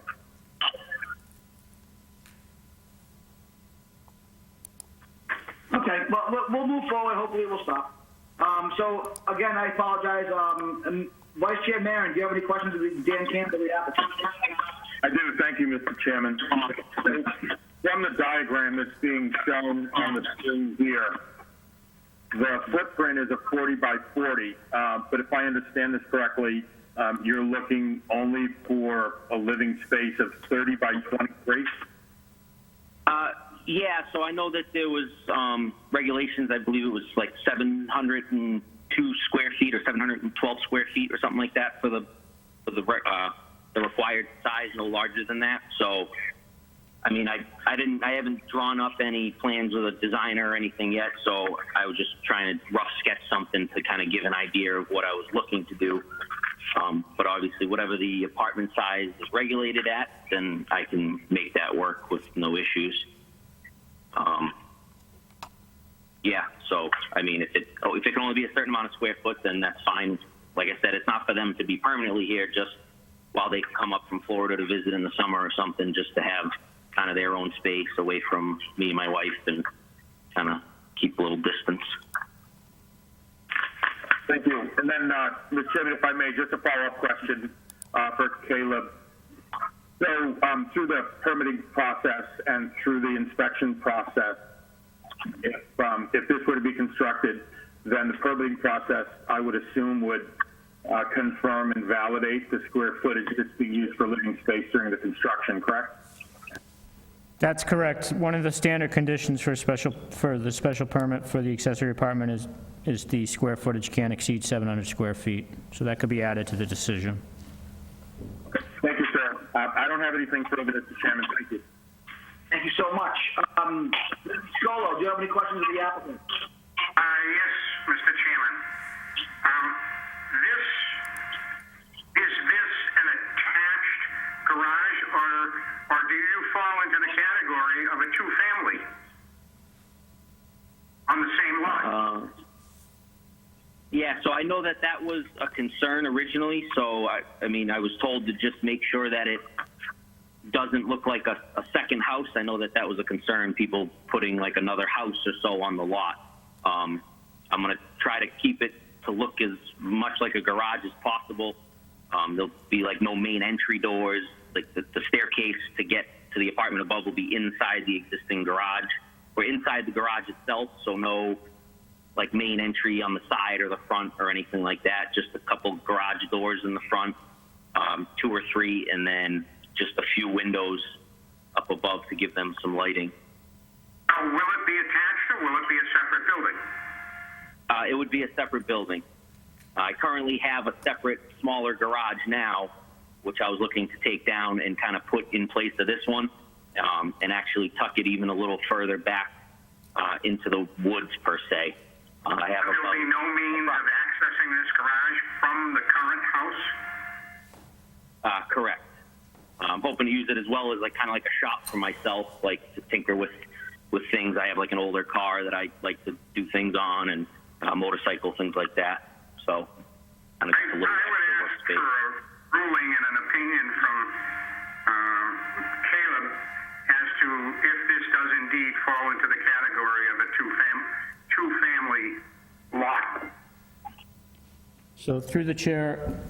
Okay, well, we'll move forward. Hopefully it will stop. So, again, I apologize. Vice Chair Maron, do you have any questions of Dan Campbell, the applicant? I do. Thank you, Mr. Chairman. From the diagram that's being shown on the screen here, the footprint is a 40 by 40, but if I understand this correctly, you're looking only for a living space of 30 by 23? Yeah, so I know that there was regulations, I believe it was like 702 square feet or 712 square feet or something like that for the required size, no larger than that. So, I mean, I haven't drawn up any plans with a designer or anything yet, so I was just trying to rough sketch something to kind of give an idea of what I was looking to do. But obviously, whatever the apartment size is regulated at, then I can make that work with no issues. Yeah, so, I mean, if it can only be a certain amount of square foot, then that's fine. Like I said, it's not for them to be permanently here, just while they come up from Florida to visit in the summer or something, just to have kind of their own space away from me and my wife and kind of keep a little distance. Thank you. And then, Mr. Chairman, if I may, just a follow-up question for Caleb. So through the permitting process and through the inspection process, if this were to be constructed, then the permitting process, I would assume, would confirm and validate the square footage that's being used for living space during the construction, correct? That's correct. One of the standard conditions for the special permit for the accessory apartment is the square footage can't exceed 700 square feet. So that could be added to the decision. Thank you, sir. I don't have anything further, Mr. Chairman. Thank you. Thank you so much. Scolo, do you have any questions of the applicant? Yes, Mr. Chairman. Is this an attached garage, or do you fall into the category of a two-family on the same lot? Yeah, so I know that was a concern originally, so I mean, I was told to just make sure that it doesn't look like a second house. I know that was a concern, people putting like another house or so on the lot. I'm going to try to keep it to look as much like a garage as possible. There'll be like no main entry doors, like the staircase to get to the apartment above will be inside the existing garage or inside the garage itself, so no like main entry on the side or the front or anything like that, just a couple garage doors in the front, 2 or 3, and then just a few windows up above to give them some lighting. Will it be attached, or will it be a separate building? It would be a separate building. I currently have a separate, smaller garage now, which I was looking to take down and kind of put in place of this one, and actually tuck it even a little further back into the woods, per se. I have There'll be no means of accessing this garage from the current house? Correct. I'm hoping to use it as well as like kind of like a shop for myself, like to tinker with things. I have like an older car that I like to do things on, and motorcycle, things like that. So kind of just a little extra workspace. For a ruling and an opinion from Caleb as to if this does indeed fall into the category of a two-family lot. So through the chair,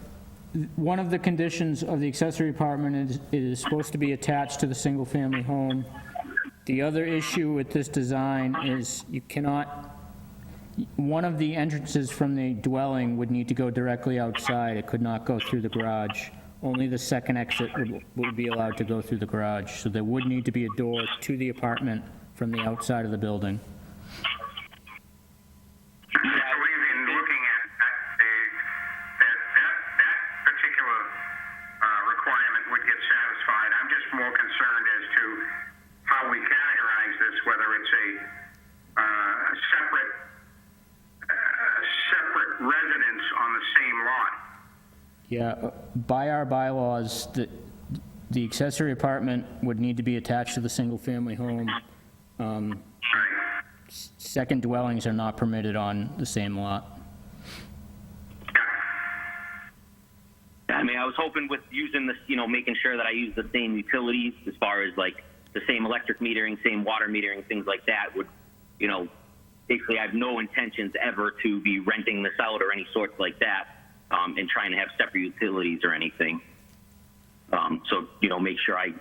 one of the conditions of the accessory apartment is supposed to be attached to the single-family home. The other issue with this design is you cannot, one of the entrances from the dwelling would need to go directly outside. It could not go through the garage. Only the second exit would be allowed to go through the garage. So there would need to be a door to the apartment from the outside of the building. We've been looking at that particular requirement would get satisfied. I'm just more concerned as to how we categorize this, whether it's a separate residence on the same lot. Yeah, by our bylaws, the accessory apartment would need to be attached to the single-family home. Second dwellings are not permitted on the same lot. I mean, I was hoping with using this, making sure that I use the same utilities as far as like the same electric metering, same water metering, things like that would, basically I have no intentions ever to be renting this out or any sorts like that, and trying to have separate utilities or anything. So, make sure I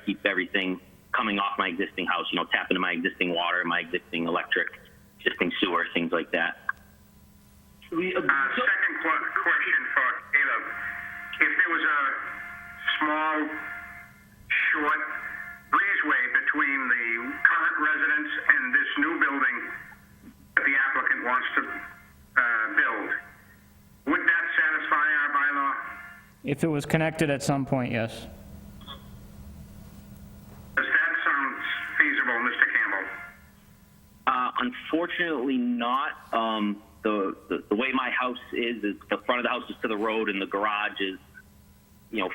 keep everything coming off my existing house, tap into my existing water, my existing electric, existing sewer, things like that. Second question for Caleb. If there was a small, short breezeway between the current residence and this new building that the applicant wants to build, would that satisfy our bylaw? If it was connected at some point, yes. Does that sound feasible, Mr. Campbell? Unfortunately not. The way my house is the front of the house is to the road and the garage is,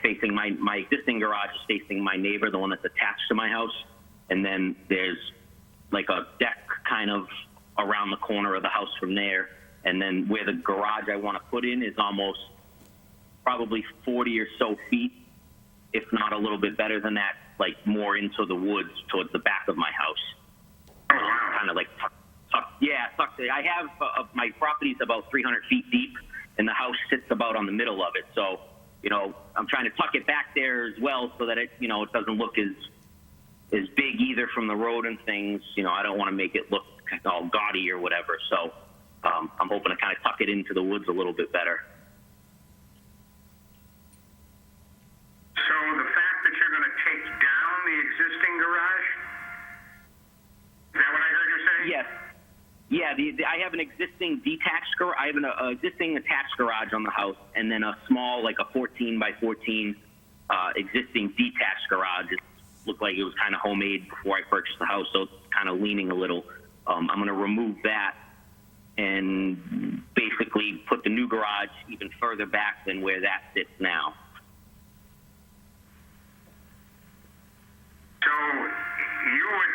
facing my existing garage is facing my neighbor, the one that's attached to my house. And then there's like a deck kind of around the corner of the house from there. And then where the garage I want to put in is almost probably 40 or so feet, if not a little bit better than that, like more into the woods towards the back of my house. Kind of like tucked. I have my property's about 300 feet deep, and the house sits about on the middle of it. So, I'm trying to tuck it back there as well, so that it doesn't look as big either from the road and things. I don't want to make it look all gaudy or whatever. So, I'm hoping to kind of tuck it into the woods a little bit better. So the fact that you're going to take down the existing garage, is that what I heard you say? Yes. Yeah, I have an existing detached garage. I have an existing attached garage on the house, and then a small, like a 14 by 14 existing detached garage. It looked like it was kind of homemade before I purchased the house, so it's kind of leaning a little. I'm going to remove that and basically put the new garage even further back than where that sits now. So you would,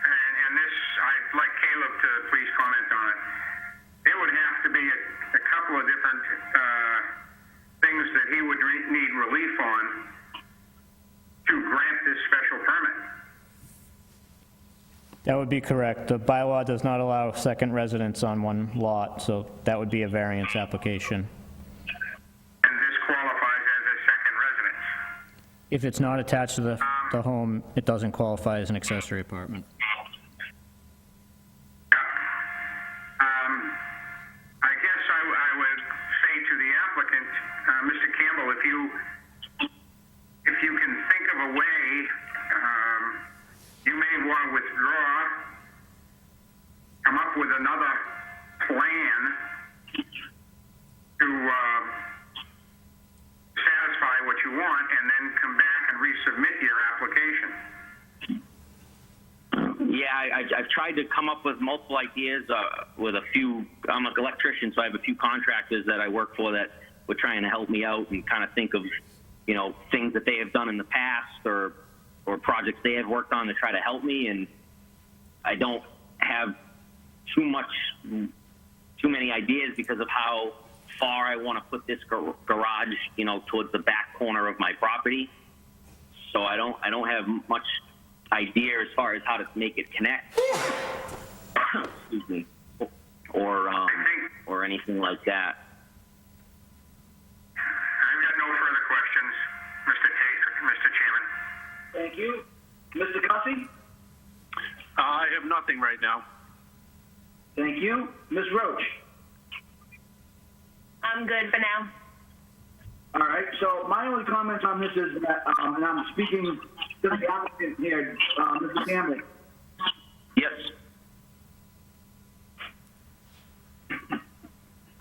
and this, I'd like Caleb to please comment on it. There would have to be a couple of different things that he would need relief on to grant this special permit. That would be correct. The bylaw does not allow second residence on one lot, so that would be a variance application. And this qualifies as a second residence. If it's not attached to the home, it doesn't qualify as an accessory apartment. I guess I would say to the applicant, Mr. Campbell, if you can think of a way, you may want to withdraw, come up with another plan to satisfy what you want, and then come back and resubmit your application. Yeah, I've tried to come up with multiple ideas with a few. I'm an electrician, so I have a few contractors that I work for that were trying to help me out and kind of think of, things that they have done in the past or projects they have worked on to try to help me. And I don't have too many ideas because of how far I want to put this garage, towards the back corner of my property. So I don't have much idea as far as how to make it connect. Excuse me. Or anything like that. I Mr. Cussy? I have nothing right now. Thank you. Ms. Roach? I'm good for now. All right, so my only comments on this is that, and I'm speaking to the applicant here, Mr. Campbell. Yes.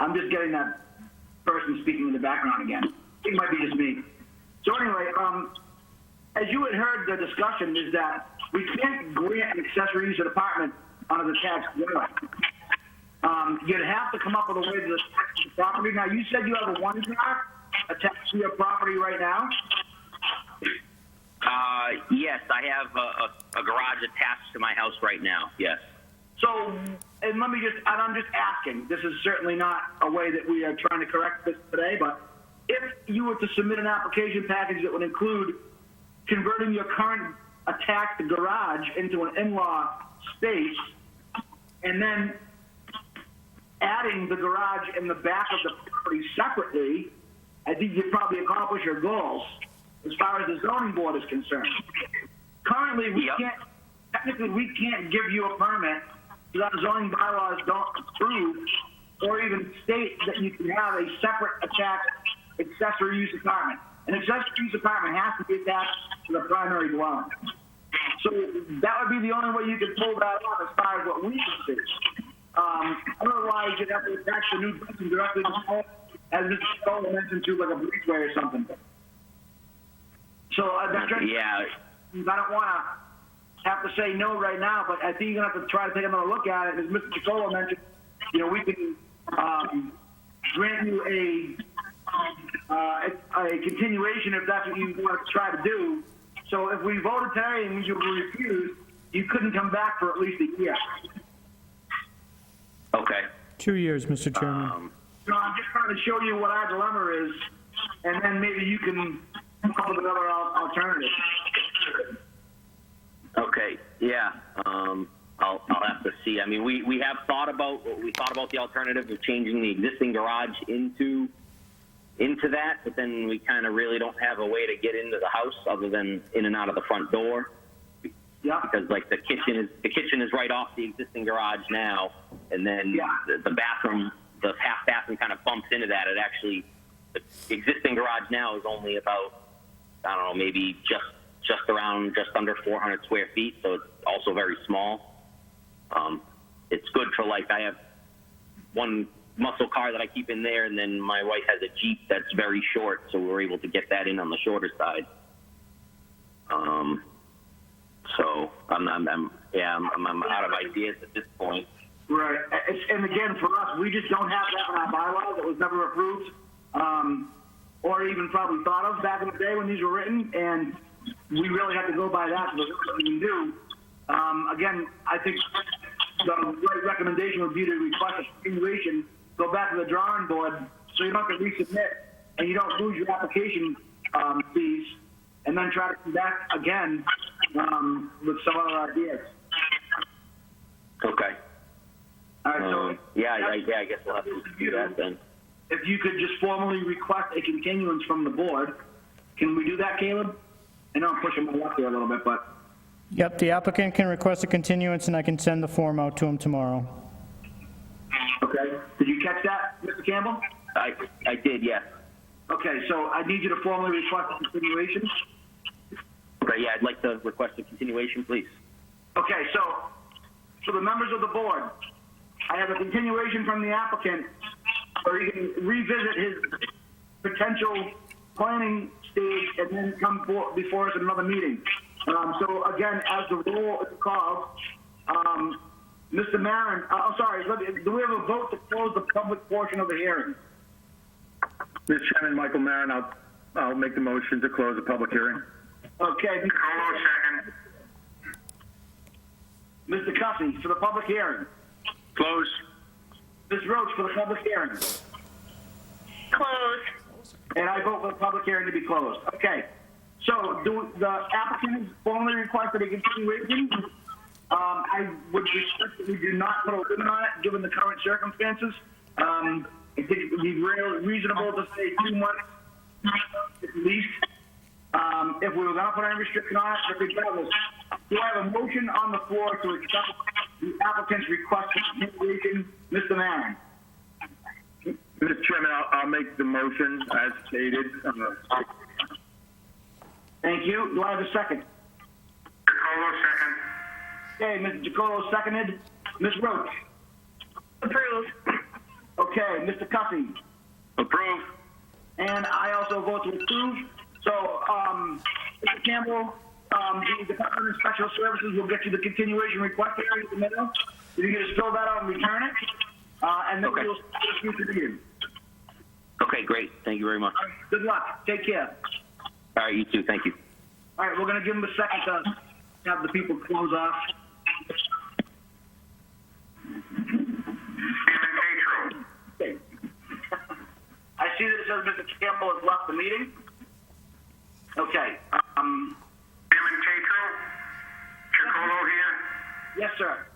I'm just getting that person speaking in the background again. It might be just me. So anyway, as you had heard, the discussion is that we can't grant an accessory use apartment on a detached dwelling. You'd have to come up with a way to attach the property. Now, you said you have a one car attached to your property right now? Yes, I have a garage attached to my house right now, yes. So, and let me just, and I'm just asking, this is certainly not a way that we are trying to correct this today, but if you were to submit an application package that would include converting your current attached garage into an in-law space, and then adding the garage in the back of the property separately, I think you'd probably accomplish your goals as far as the zoning board is concerned. Currently, technically we can't give you a permit because our zoning bylaws don't approve or even state that you can have a separate attached accessory use apartment. An accessory use apartment has to be attached to the primary dwelling. So that would be the only way you could pull that off as far as what we can see. Otherwise, you'd have to attach the new building directly to the home, as Mr. Stoll mentioned, to like a breezeway or something. So I don't want to have to say no right now, but I think you're going to have to try to take another look at it. As Mr. Piccolo mentioned, we can grant you a continuation if that's what you want to try to do. So if we voted today and you refused, you couldn't come back for at least a year. Okay. 2 years, Mr. Chairman. So I'm just trying to show you what our dilemma is, and then maybe you can come up with another alternative. Okay, yeah. I'll have to see. I mean, we have thought about the alternative of changing the existing garage into that, but then we kind of really don't have a way to get into the house other than in and out of the front door. Yeah. Because like the kitchen is right off the existing garage now, and then the bathroom, the half bathroom kind of bumps into that. The existing garage now is only about, I don't know, maybe just under 400 square feet, so it's also very small. It's good for I have one muscle car that I keep in there, and then my wife has a Jeep that's very short, so we're able to get that in on the shorter side. So I'm out of ideas at this point. Right, and again, for us, we just don't have that in our bylaws. It was never approved, or even probably thought of back in the day when these were written, and we really have to go by that. So there's nothing we can do. Again, I think the right recommendation would be to request a continuation, go back to the drawing board, so you don't have to resubmit, and you don't lose your application fees, and then try to come back again with some other ideas. Okay. All right, so I guess we'll have to do that then. If you could just formally request a continuance from the board, can we do that, Caleb? I know I'm pushing my luck here a little bit, but. Yep, the applicant can request a continuance, and I can send the form out to him tomorrow. Okay. Did you catch that, Mr. Campbell? I did, yes. Okay, so I need you to formally request a continuation. Okay, yeah, I'd like to request a continuation, please. Okay, so the members of the board, I have a continuation from the applicant where he can revisit his potential planning stage and then come before us in another meeting. So again, as the roll is called, Mr. Marin, do we have a vote to close the public portion of the hearing? Mr. Chairman, Michael Marin, I'll make the motion to close the public hearing. Okay. Mr. Cussy, for the public hearing. Close. Ms. Roach, for the public hearing. Close. And I vote for the public hearing to be closed. Okay. So the applicant has formally requested a continuation. I would request that we do not put a limit on it, given the current circumstances. I think it would be reasonable to say 2 months at least. If we were going to put any restriction on it, regardless, Do I have a motion on the floor to accept the applicant's request for continuation? Mr. Maron? Mr. Chairman, I'll make the motion as stated. Thank you. Do I have a second? Chacolo, second. Okay, Mr. Chacolo seconded. Ms. Roach? Approve. Okay, Mr. Cuffey? Approve. And I also vote to approve. So, Mr. Campbell, the Department of Special Services will get you the continuation request area in the middle. You can just fill that out and return it. And then Okay. we'll see to you. Okay, great. Thank you very much. Good luck. Take care. All right, you too. Thank you. All right, we're going to give them a second to have the people close off. Okay. I see that it says Mr. Campbell has left the meeting. Okay. Chairman Tatro, Chacolo here. Yes, sir.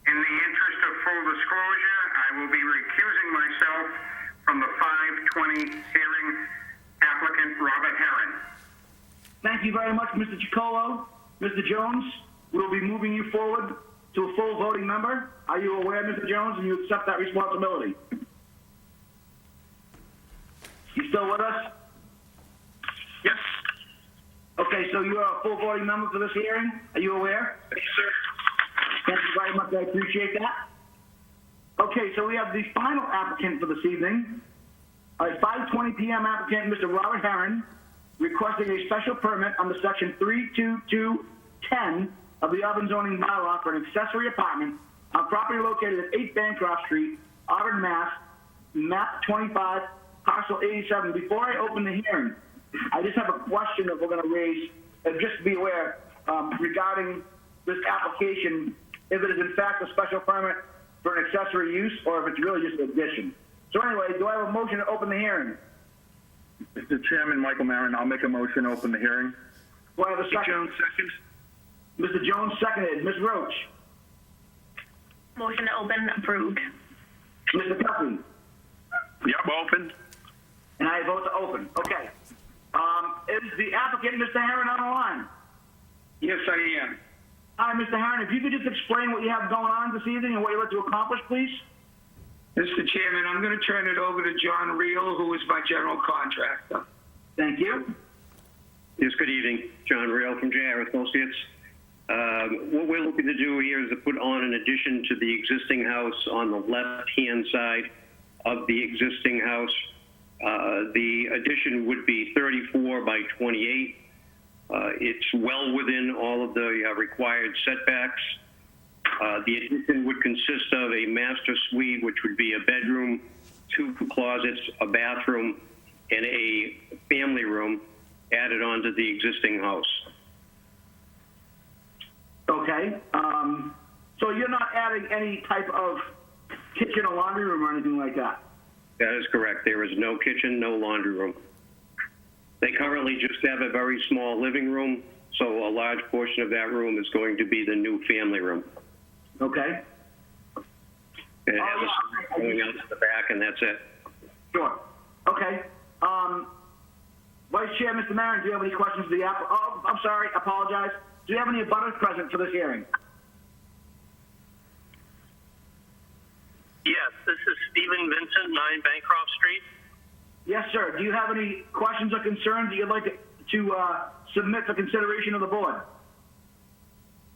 In the interest of full disclosure, I will be recusing myself from the 5:20 hearing applicant Robert Herron. Thank you very much, Mr. Chacolo. Mr. Jones, we'll be moving you forward to a full voting member. Are you aware, Mr. Jones, and you accept that responsibility? You still with us? Yes. Okay, so you are a full voting member for this hearing? Are you aware? Yes, sir. Thank you very much. I appreciate that. Okay, so we have the final applicant for this evening. At 5:20 p.m. applicant, Mr. Robert Herron, requesting a special permit under section 32210 of the Auburn zoning bylaw for an accessory apartment on property located at 8 Bancroft Street, Auburn, Mass., map 25, parcel 87. Before I open the hearing, I just have a question that we're going to raise, just to be aware, regarding this application, if it is in fact a special permit for an accessory use or if it's really just an addition. So anyway, do I have a motion to open the hearing? Mr. Chairman, Michael Maron, I'll make a motion to open the hearing. Do I have a second? Jones, second. Mr. Jones seconded. Ms. Roach? Motion to open, approved. Mr. Cuffey? Yep, open. And I vote to open. Okay. Is the applicant, Mr. Herron, on the line? Yes, I am. Hi, Mr. Herron. If you could just explain what you have going on this evening and what you'd like to accomplish, please. Mr. Chairman, I'm going to turn it over to John Reel, who is my general contractor. Thank you. Yes, good evening. John Reel from J.R. Associates. What we're looking to do here is to put on an addition to the existing house on the left-hand side of the existing house. The addition would be 34 by 28. It's well within all of the required setbacks. The addition would consist of a master suite, which would be a bedroom, 2 closets, a bathroom, and a family room added onto the existing house. Okay. So you're not adding any type of kitchen or laundry room or anything like that? That is correct. There is no kitchen, no laundry room. They currently just have a very small living room, so a large portion of that room is going to be the new family room. Okay. And it has a going out to the back, and that's it. Sure. Okay. Vice Chair, Mr. Maron, do you have any questions for the applicant? Oh, I'm sorry. Apologize. Do you have any abutters present for this hearing? Yes, this is Stephen Vincent, 9 Bancroft Street. Yes, sir. Do you have any questions or concerns that you'd like to submit for consideration of the board?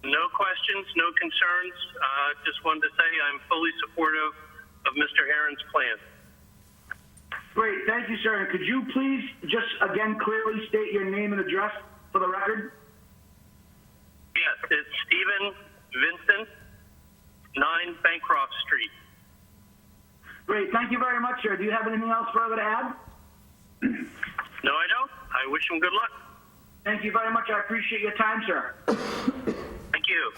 No questions, no concerns. Just wanted to say I'm fully supportive of Mr. Herron's plan. Great. Thank you, sir. And could you please just again clearly state your name and address for the record? Yes, it's Stephen Vincent, 9 Bancroft Street. Great. Thank you very much, sir. Do you have anything else further to add? No, I don't. I wish him good luck. Thank you very much. I appreciate your time, sir. Thank you.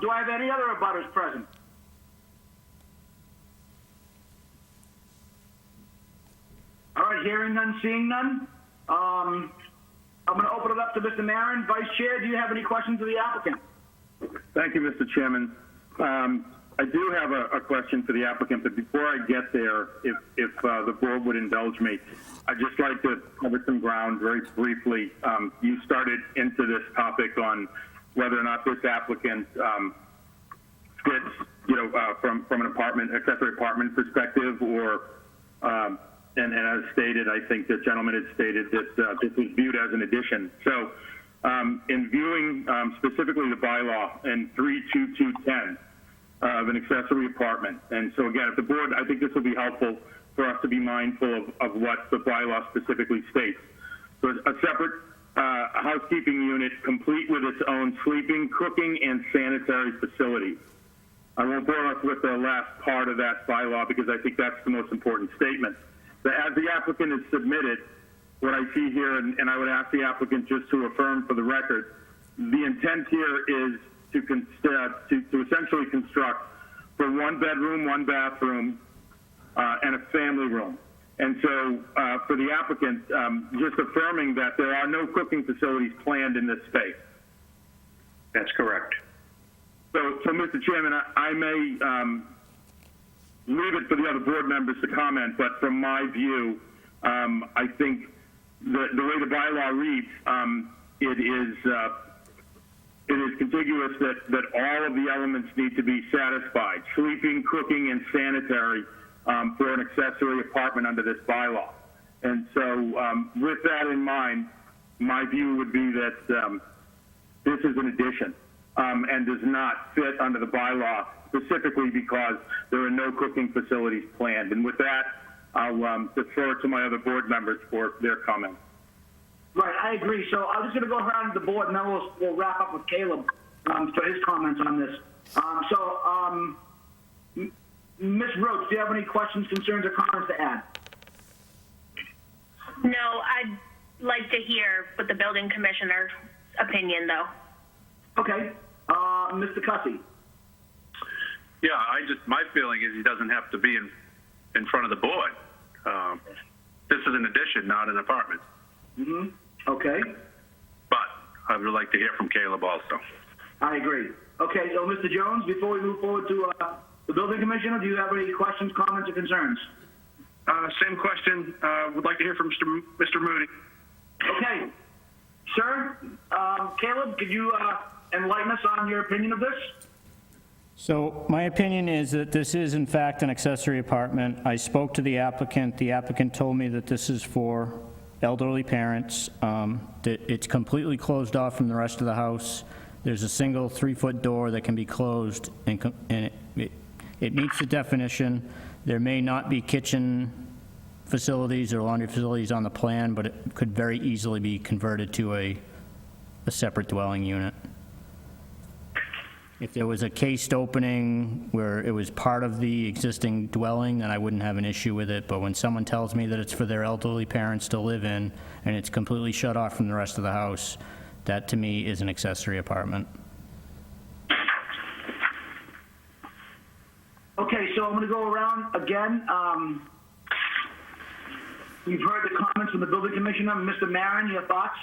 Do I have any other abutters present? All right, hearing none, seeing none. I'm going to open it up to Mr. Maron. Vice Chair, do you have any questions of the applicant? Thank you, Mr. Chairman. I do have a question for the applicant, but before I get there, if the board would indulge me, I'd just like to cover some ground very briefly. You started into this topic on whether or not this applicant fits, from an accessory apartment perspective, or, and as stated, I think the gentleman had stated that this was viewed as an addition. So in viewing specifically the bylaw in 32210 of an accessory apartment, and so again, if the board, I think this will be helpful for us to be mindful of what the bylaw specifically states. So a separate housekeeping unit complete with its own sleeping, cooking, and sanitary facilities. I won't bore us with the last part of that bylaw because I think that's the most important statement. But as the applicant has submitted, what I see here, and I would ask the applicant just to affirm for the record, the intent here is to essentially construct for 1 bedroom, 1 bathroom, and a family room. And so for the applicant, just affirming that there are no cooking facilities planned in this space. That's correct. So Mr. Chairman, I may leave it for the other board members to comment, but from my view, I think the way the bylaw reads, it is contiguous that all of the elements need to be satisfied: sleeping, cooking, and sanitary for an accessory apartment under this bylaw. And so with that in mind, my view would be that this is an addition and does not fit under the bylaw, specifically because there are no cooking facilities planned. And with that, I'll defer to my other board members for their comments. Right, I agree. So I'm just going to go around the board, and then we'll wrap up with Caleb for his comments on this. Ms. Roach, do you have any questions, concerns, or comments to add? No, I'd like to hear what the building commissioner's opinion, though. Okay. Mr. Cussy. Yeah, my feeling is he doesn't have to be in front of the board. This is an addition, not an apartment. Mm-hmm. Okay. But I would like to hear from Caleb also. I agree. Okay, so Mr. Jones, before we move forward to the building commissioner, do you have any questions, comments, or concerns? Same question. Would like to hear from Mr. Moody. Okay. Sir, Caleb, could you enlighten us on your opinion of this? So my opinion is that this is in fact an accessory apartment. I spoke to the applicant. The applicant told me that this is for elderly parents, that it's completely closed off from the rest of the house. There's a single 3-foot door that can be closed, and it meets the definition. There may not be kitchen facilities or laundry facilities on the plan, but it could very easily be converted to a separate dwelling unit. If there was a cased opening where it was part of the existing dwelling, then I wouldn't have an issue with it. But when someone tells me that it's for their elderly parents to live in and it's completely shut off from the rest of the house, that to me is an accessory apartment. Okay, so I'm going to go around again. You've heard the comments from the building commissioner. Mr. Marin, your thoughts?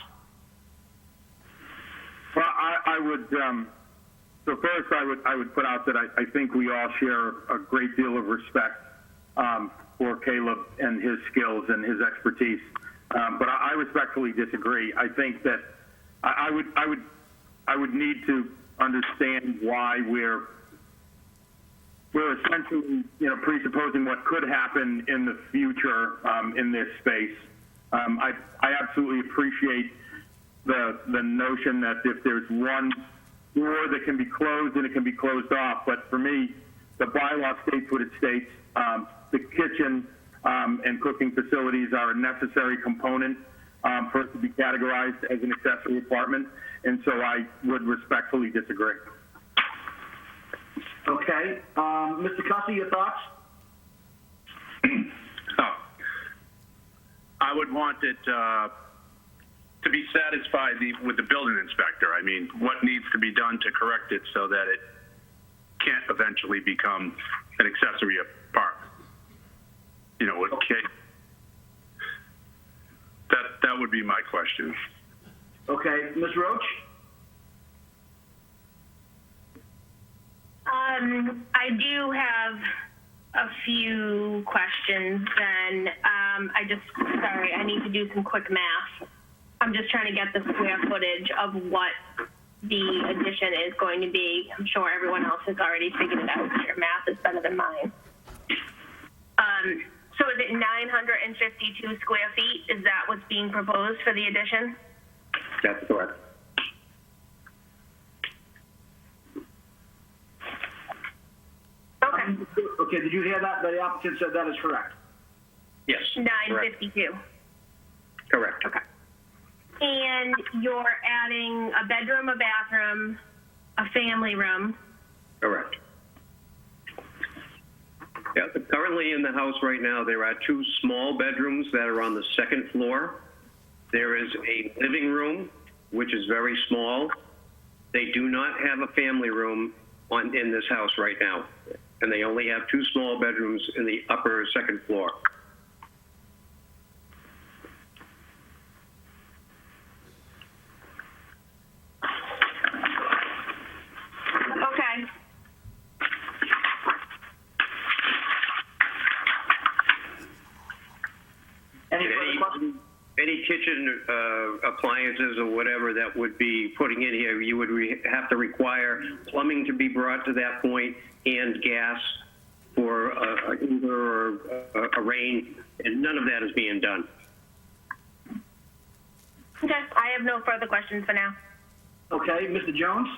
Well, I would, so first I would put out that I think we all share a great deal of respect for Caleb and his skills and his expertise. But I respectfully disagree. I think that I would need to understand why we're essentially, presupposing what could happen in the future in this space. I absolutely appreciate the notion that if there's one door that can be closed and it can be closed off, but for me, the bylaw states what it states. The kitchen and cooking facilities are a necessary component for it to be categorized as an accessory apartment, and so I would respectfully disagree. Okay. Mr. Cussy, your thoughts? I would want it to be satisfied with the building inspector. I mean, what needs to be done to correct it so that it can't eventually become an accessory apartment? Okay. That would be my question. Okay. Ms. Roach? I do have a few questions, and I need to do some quick math. I'm just trying to get the square footage of what the addition is going to be. I'm sure everyone else has already figured it out. Your math is better than mine. So is it 952 square feet? Is that what's being proposed for the addition? That's correct. Okay, did you hear that? The applicant said that is correct. Yes. 952. Correct. Okay. And you're adding a bedroom, a bathroom, a family room. Correct. Yeah, currently in the house right now, there are 2 small bedrooms that are on the 2nd floor. There is a living room, which is very small. They do not have a family room in this house right now, and they only have 2 small bedrooms in the upper 2nd floor. Okay. Any kitchen appliances or whatever that would be putting in here, you would have to require plumbing to be brought to that point and gas for either a rain, and none of that is being done. Okay, I have no further questions for now. Okay, Mr. Jones?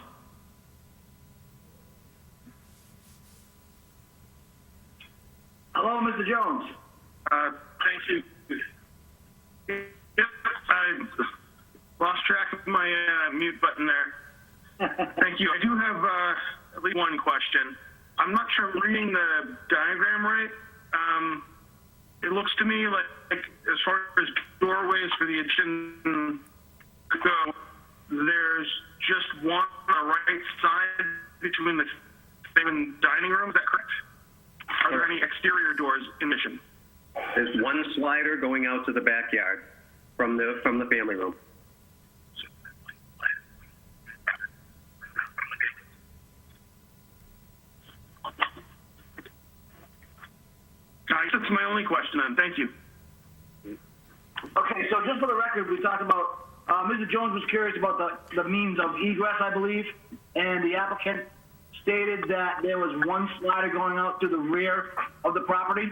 Hello, Mr. Jones. Thank you. Yep, I lost track of my mute button there. Thank you. I do have at least one question. I'm not sure I'm reading the diagram right. It looks to me like as far as doorways for the addition go, there's just one on the right side between the same dining room. Is that correct? Are there any exterior doors in addition? There's one slider going out to the backyard from the family room. That's my only question then. Thank you. Okay, so just for the record, we talked about, Mr. Jones was curious about the means of egress, I believe, and the applicant stated that there was one slider going out to the rear of the property.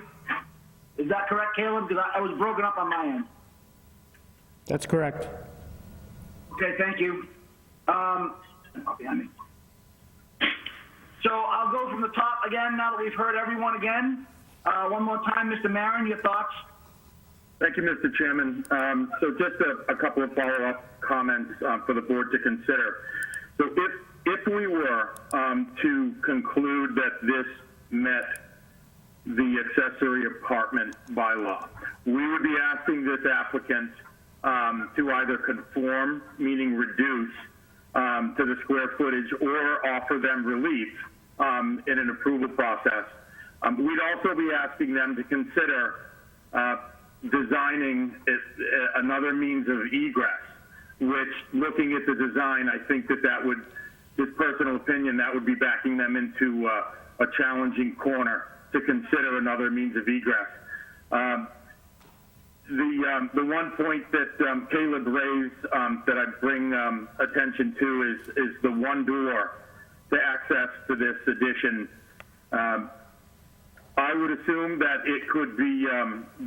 Is that correct, Caleb? Because I was broken up on my end. That's correct. Okay, thank you. Behind me. So I'll go from the top again now that we've heard everyone again. One more time, Mr. Marin, your thoughts? Thank you, Mr. Chairman. So just a couple of follow-up comments for the board to consider. So if we were to conclude that this met the accessory apartment bylaw, we would be asking this applicant to either conform, meaning reduce to the square footage, or offer them relief in an approval process. We'd also be asking them to consider designing another means of egress, which, looking at the design, I think that would, this personal opinion, that would be backing them into a challenging corner to consider another means of egress. The one point that Caleb raised that I bring attention to is the one door to access to this addition. I would assume that it could be,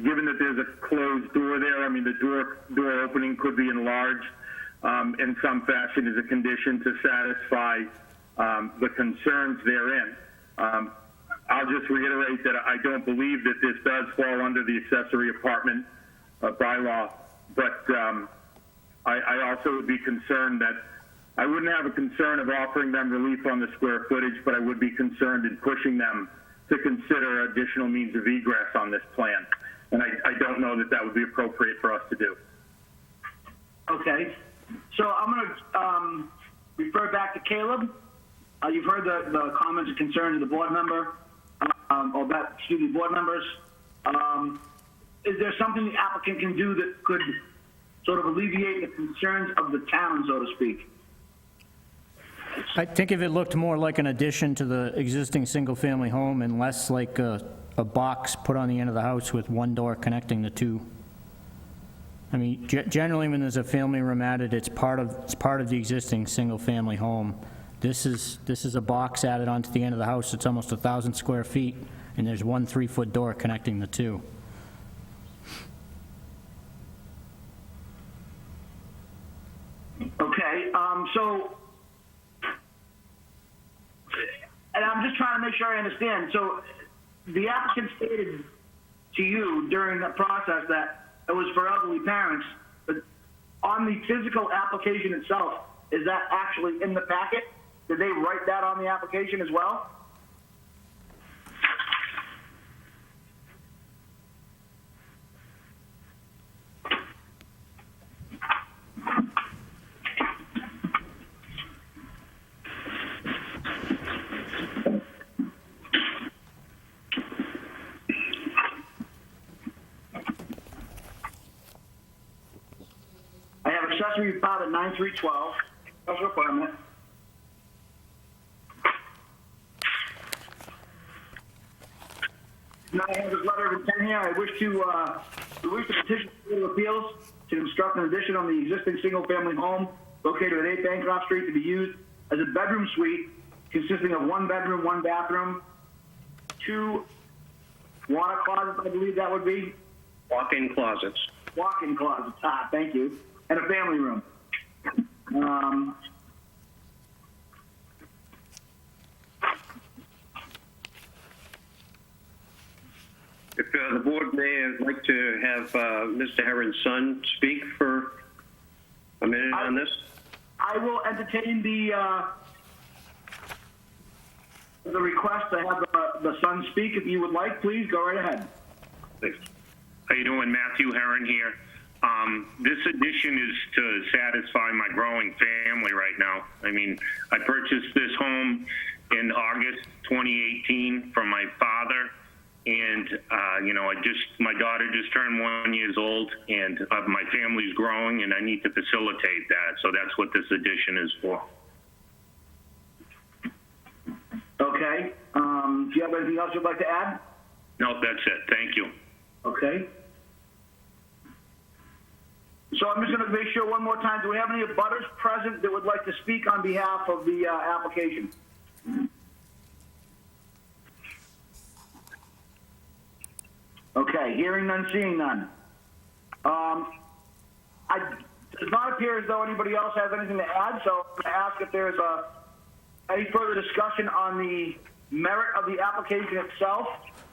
given that there's a closed door there, I mean, the door opening could be enlarged in some fashion as a condition to satisfy the concerns therein. I'll just reiterate that I don't believe that this does fall under the accessory apartment bylaw, but I also would be concerned that I wouldn't have a concern of offering them relief on the square footage, but I would be concerned in pushing them to consider additional means of egress on this plan. And I don't know that would be appropriate for us to do. Okay. So I'm going to refer back to Caleb. You've heard the comments and concerns of the board member, board members. Is there something the applicant can do that could sort of alleviate the concerns of the town, so to speak? I think if it looked more like an addition to the existing single-family home and less like a box put on the end of the house with one door connecting the two. I mean, generally, when there's a family room added, it's part of the existing single-family home. This is a box added onto the end of the house. It's almost 1,000 square feet, and there's one 3-foot door connecting the two. Okay, so, and I'm just trying to make sure I understand. So the applicant stated to you during the process that it was for elderly parents, but on the physical application itself, is that actually in the packet? Did they write that on the application as well? I have accessory filed at 9312, special permit. Now I have this letter of intent here. I wish to petition the Board of Appeals to construct an addition on the existing single-family home located at 8 Bancroft Street to be used as a bedroom suite consisting of 1 bedroom, 1 bathroom, 2 water closets, I believe that would be. Walk-in closets. Walk-in closets, thank you. And a family room. If the board may, I'd like to have Mr. Herron's son speak for a minute on this. I will entertain the request to have the son speak. If you would like, please go right ahead. Thanks. How you doing? Matthew Herron here. This addition is to satisfy my growing family right now. I mean, I purchased this home in August 2018 from my father, and my daughter just turned 1 year old, and my family's growing, and I need to facilitate that. So that's what this addition is for. Okay. Do you have anything else you'd like to add? No, that's it. Thank you. Okay. So I'm just going to make sure one more time. Do we have any abutters present that would like to speak on behalf of the application? Okay, hearing none, seeing none. It does not appear as though anybody else has anything to add, so I'm going to ask if there's any further discussion on the merit of the application itself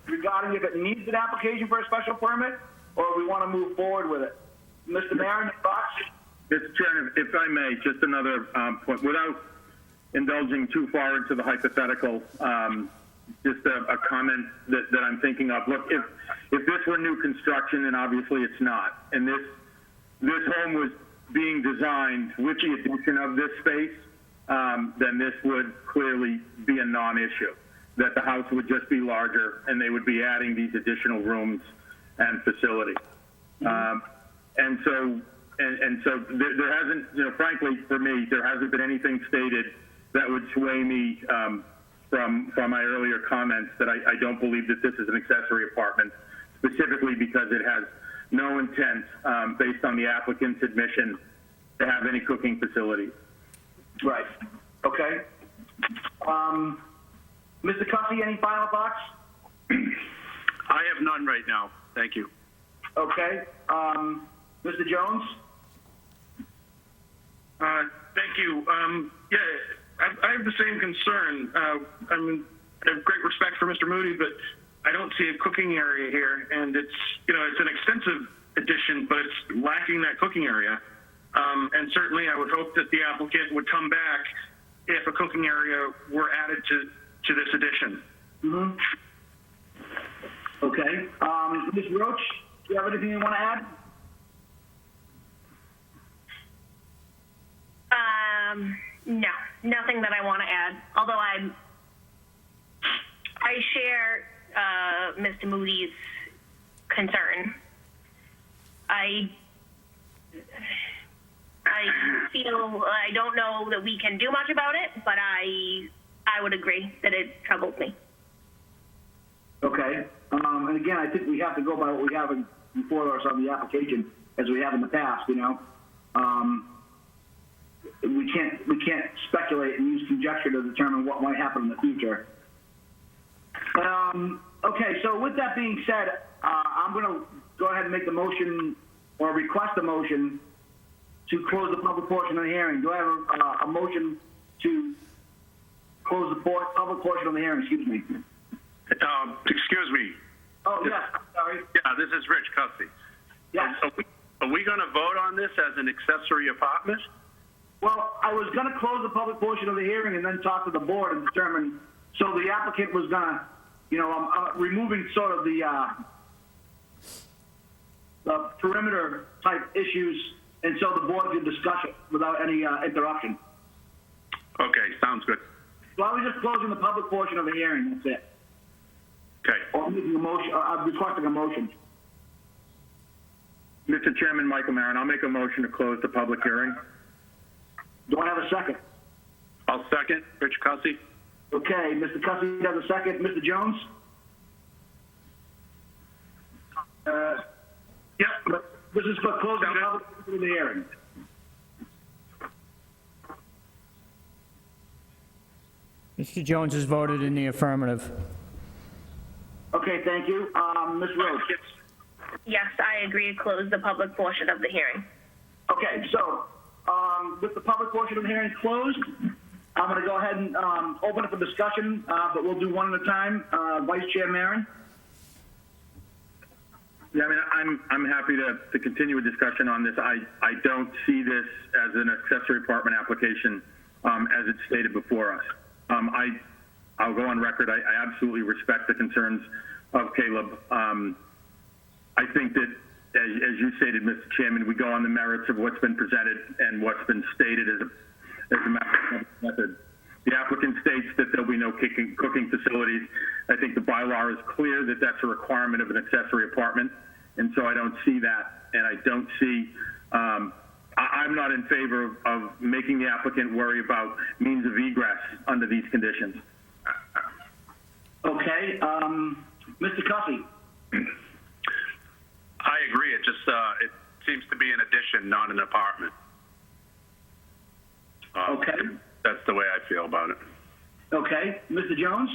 regarding if it needs an application for a special permit or if we want to move forward with it. Mr. Mayor, thoughts? Mr. Chairman, if I may, just another point. Without indulging too far into the hypothetical, just a comment that I'm thinking of. Look, if this were new construction, and obviously it's not, and this home was being designed with the addition of this space, then this would clearly be a non-issue. That the house would just be larger, and they would be adding these additional rooms and facility. And so there hasn't, frankly, for me, there hasn't been anything stated that would sway me from my earlier comments that I don't believe that this is an accessory apartment, specifically because it has no intent, based on the applicant's admission, to have any cooking facilities. Right. Okay. Mr. Cuffey, any final thoughts? I have none right now. Thank you. Okay. Mr. Jones? Thank you. I have the same concern. I have great respect for Mr. Moody, but I don't see a cooking area here, and it's an extensive addition, but it's lacking that cooking area. And certainly, I would hope that the applicant would come back if a cooking area were added to this addition. Mm-hmm. Okay. Ms. Roach, do you have anything you want to add? No, nothing that I want to add. Although I share Mr. Moody's concern. I feel I don't know that we can do much about it, but I would agree that it troubles me. Okay. And again, I think we have to go by what we have before us on the application. as we have in the past, you know. We can't speculate and use conjecture to determine what might happen in the future. Okay, so with that being said, I'm going to go ahead and make the motion or request a motion to close the public portion of the hearing. Do I have a motion to close the public portion of the hearing? Excuse me. Excuse me. Oh, yes, I'm sorry. Yeah, this is Rich Cussy. Yes. Are we going to vote on this as an accessory apartment? Well, I was going to close the public portion of the hearing and then talk to the board and determine. So the applicant was going to, you know, removing sort of the perimeter type issues, and so the board could discuss it without any interruption. Okay, sounds good. So I was just closing the public portion of the hearing. That's it. Okay. Or making a motion. I'm requesting a motion. Mr. Chairman, Michael Marin, I'll make a motion to close the public hearing. Do I have a second? I'll second. Rich Cussy. Okay, Mr. Cussy has a second. Mr. Jones? Yeah, but this is for closing the public portion of the hearing. Mr. Jones has voted in the affirmative. Okay, thank you. Ms. Rhodes? Yes, I agree to close the public portion of the hearing. Okay, so with the public portion of the hearing closed, I'm going to go ahead and open it for discussion, but we'll do one at a time. Vice Chair Marin? Yeah, I mean, I'm happy to continue a discussion on this. I don't see this as an accessory apartment application as it's stated before us. I'll go on record. I absolutely respect the concerns of Caleb. I think that, as you stated, Mr. Chairman, we go on the merits of what's been presented and what's been stated as a method. The applicant states that there'll be no cooking facilities. I think the bylaw is clear that that's a requirement of an accessory apartment, and so I don't see that. And I don't see, I'm not in favor of making the applicant worry about means of egress under these conditions. Okay, Mr. Cussy? I agree. It just it seems to be an addition, not an apartment. Okay. That's the way I feel about it. Okay, Mr. Jones?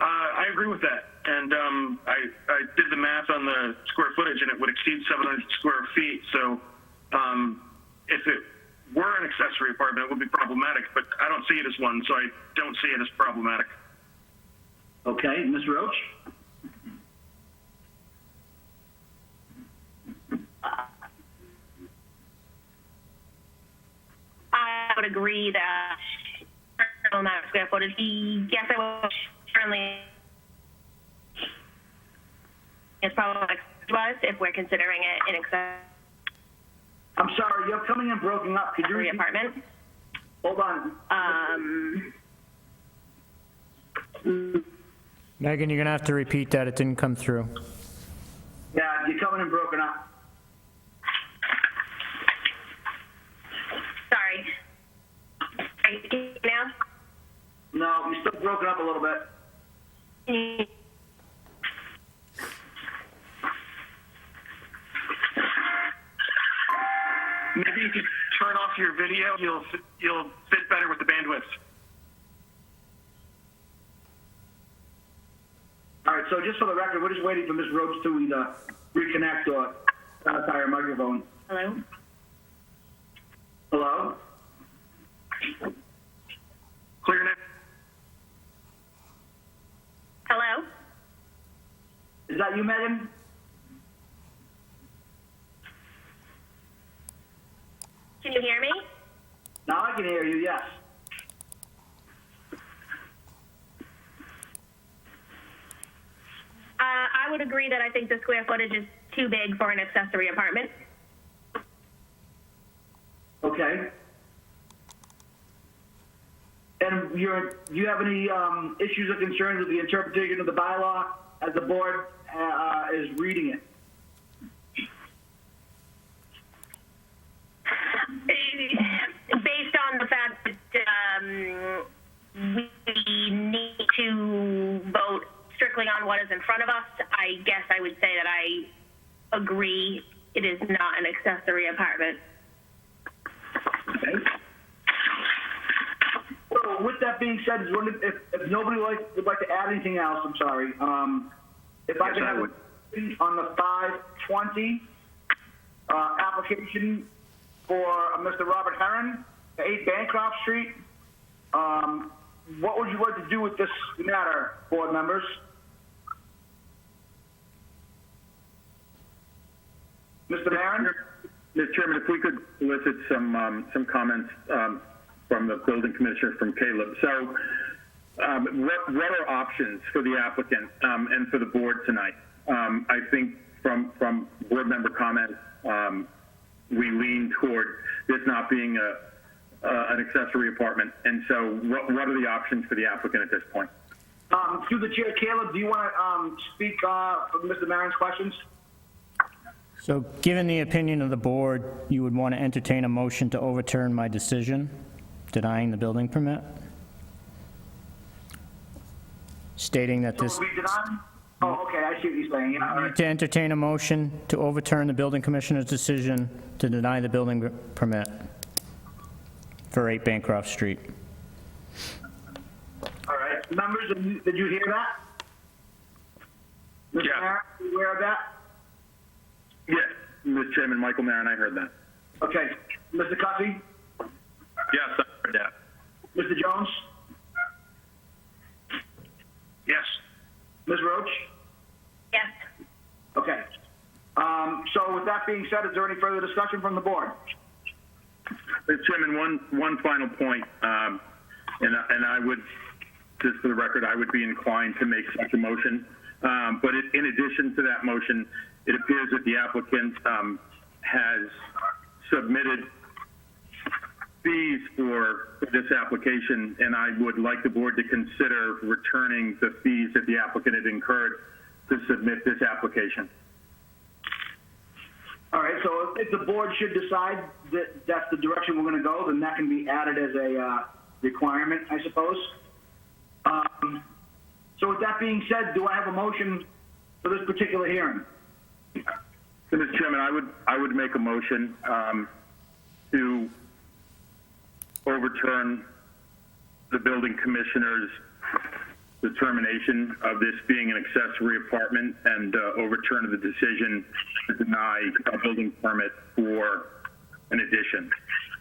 I agree with that. And I did the math on the square footage, and it would exceed 700 square feet. So if it were an accessory apartment, it would be problematic. But I don't see it as one, so I don't see it as problematic. Okay, Ms. Roach? I would agree that on that square footage, yes, I would certainly. It's problematic to us if we're considering it an accessory. I'm sorry, you're coming in broken up. Could you repeat? Apartment. Hold on. Megan, you're going to have to repeat that. It didn't come through. Yeah, you're coming in broken up. Sorry. Are you getting it now? No, you're still broken up a little bit. Maybe you could turn off your video. You'll fit better with the bandwidth. All right, so just for the record, we're just waiting for Ms. Roach to either reconnect or satisfy her microphone. Hello? Hello? Clear now? Hello? Is that you, Megan? Can you hear me? Now I can hear you, yes. I would agree that I think the square footage is too big for an accessory apartment. Okay. And do you have any issues or concerns with the interpretation of the bylaw as the board is reading it? Based on the fact that we need to vote strictly on what is in front of us, I guess I would say that I agree it is not an accessory apartment. Okay. So with that being said, if nobody would like to add anything else, I'm sorry. If I could have on the 520 application for Mr. Robert Herron, 8 Bancroft Street. What would you like to do with this matter, board members? Mr. Maron? Mr. Chairman, if we could elicit some comments from the building commissioner, from Caleb. So what are options for the applicant and for the board tonight? I think from board member comments, we lean toward this not being an accessory apartment. And so what are the options for the applicant at this point? Through the chair, Caleb, do you want to speak for Mr. Maron's questions? So given the opinion of the board, you would want to entertain a motion to overturn my decision denying the building permit? Stating that this... Oh, okay, I see what you're saying. Yeah, all right. To entertain a motion to overturn the building commissioner's decision to deny the building permit for 8 Bancroft Street. All right. Members, did you hear that? Mr. Yeah. Maron, are you aware of that? Yes, Mr. Chairman, Michael Maron, I heard that. Okay. Mr. Cuffey? Yes, I heard that. Mr. Jones? Yes. Ms. Roach? Yes. Okay. So with that being said, is there any further discussion from the board? Mr. Chairman, one final point, and I would, just for the record, I would be inclined to make such a motion. But in addition to that motion, it appears that the applicant has submitted fees for this application, and I would like the board to consider returning the fees that the applicant had incurred to submit this application. All right, so if the board should decide that that's the direction we're going to go, then that can be added as a requirement, I suppose. So with that being said, do I have a motion for this particular hearing? So, Mr. Chairman, I would make a motion to overturn the building commissioner's determination of this being an accessory apartment and overturn the decision to deny a building permit for an addition.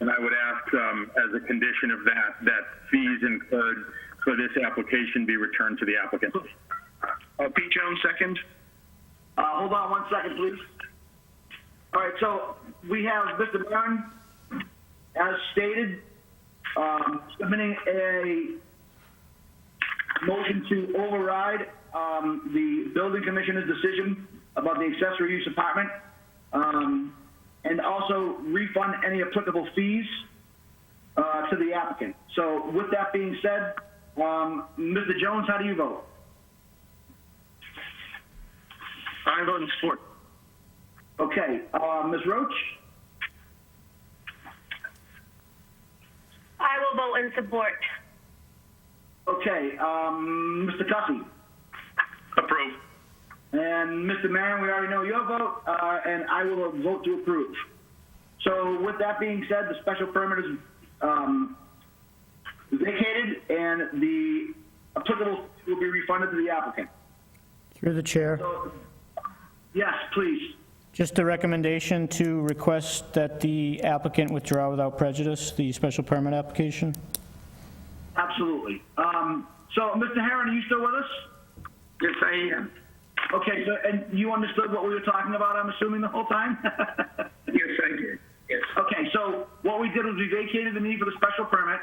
And I would ask, as a condition of that fees incurred for this application be returned to the applicant. Pete Jones, second. Hold on 1 second, please. All right, so we have Mr. Maron, as stated, submitting a motion to override the building commissioner's decision about the accessory use apartment, and also refund any applicable fees to the applicant. So with that being said, Mr. Jones, how do you vote? I vote in support. Okay, Ms. Roach? I will vote in support. Okay, Mr. Cussy? Approve. And Mr. Maron, we already know your vote, and I will vote to approve. So with that being said, the special permit is vacated, and the applicable will be refunded to the applicant. Through the chair. So, yes, please. Just a recommendation to request that the applicant withdraw without prejudice the special permit application. Absolutely. So, Mr. Herron, are you still with us? Yes, I am. Okay, so, and you understood what we were talking about, I'm assuming, the whole time? Yes, I did. Yes. Okay, so what we did was we vacated the need for the special permit.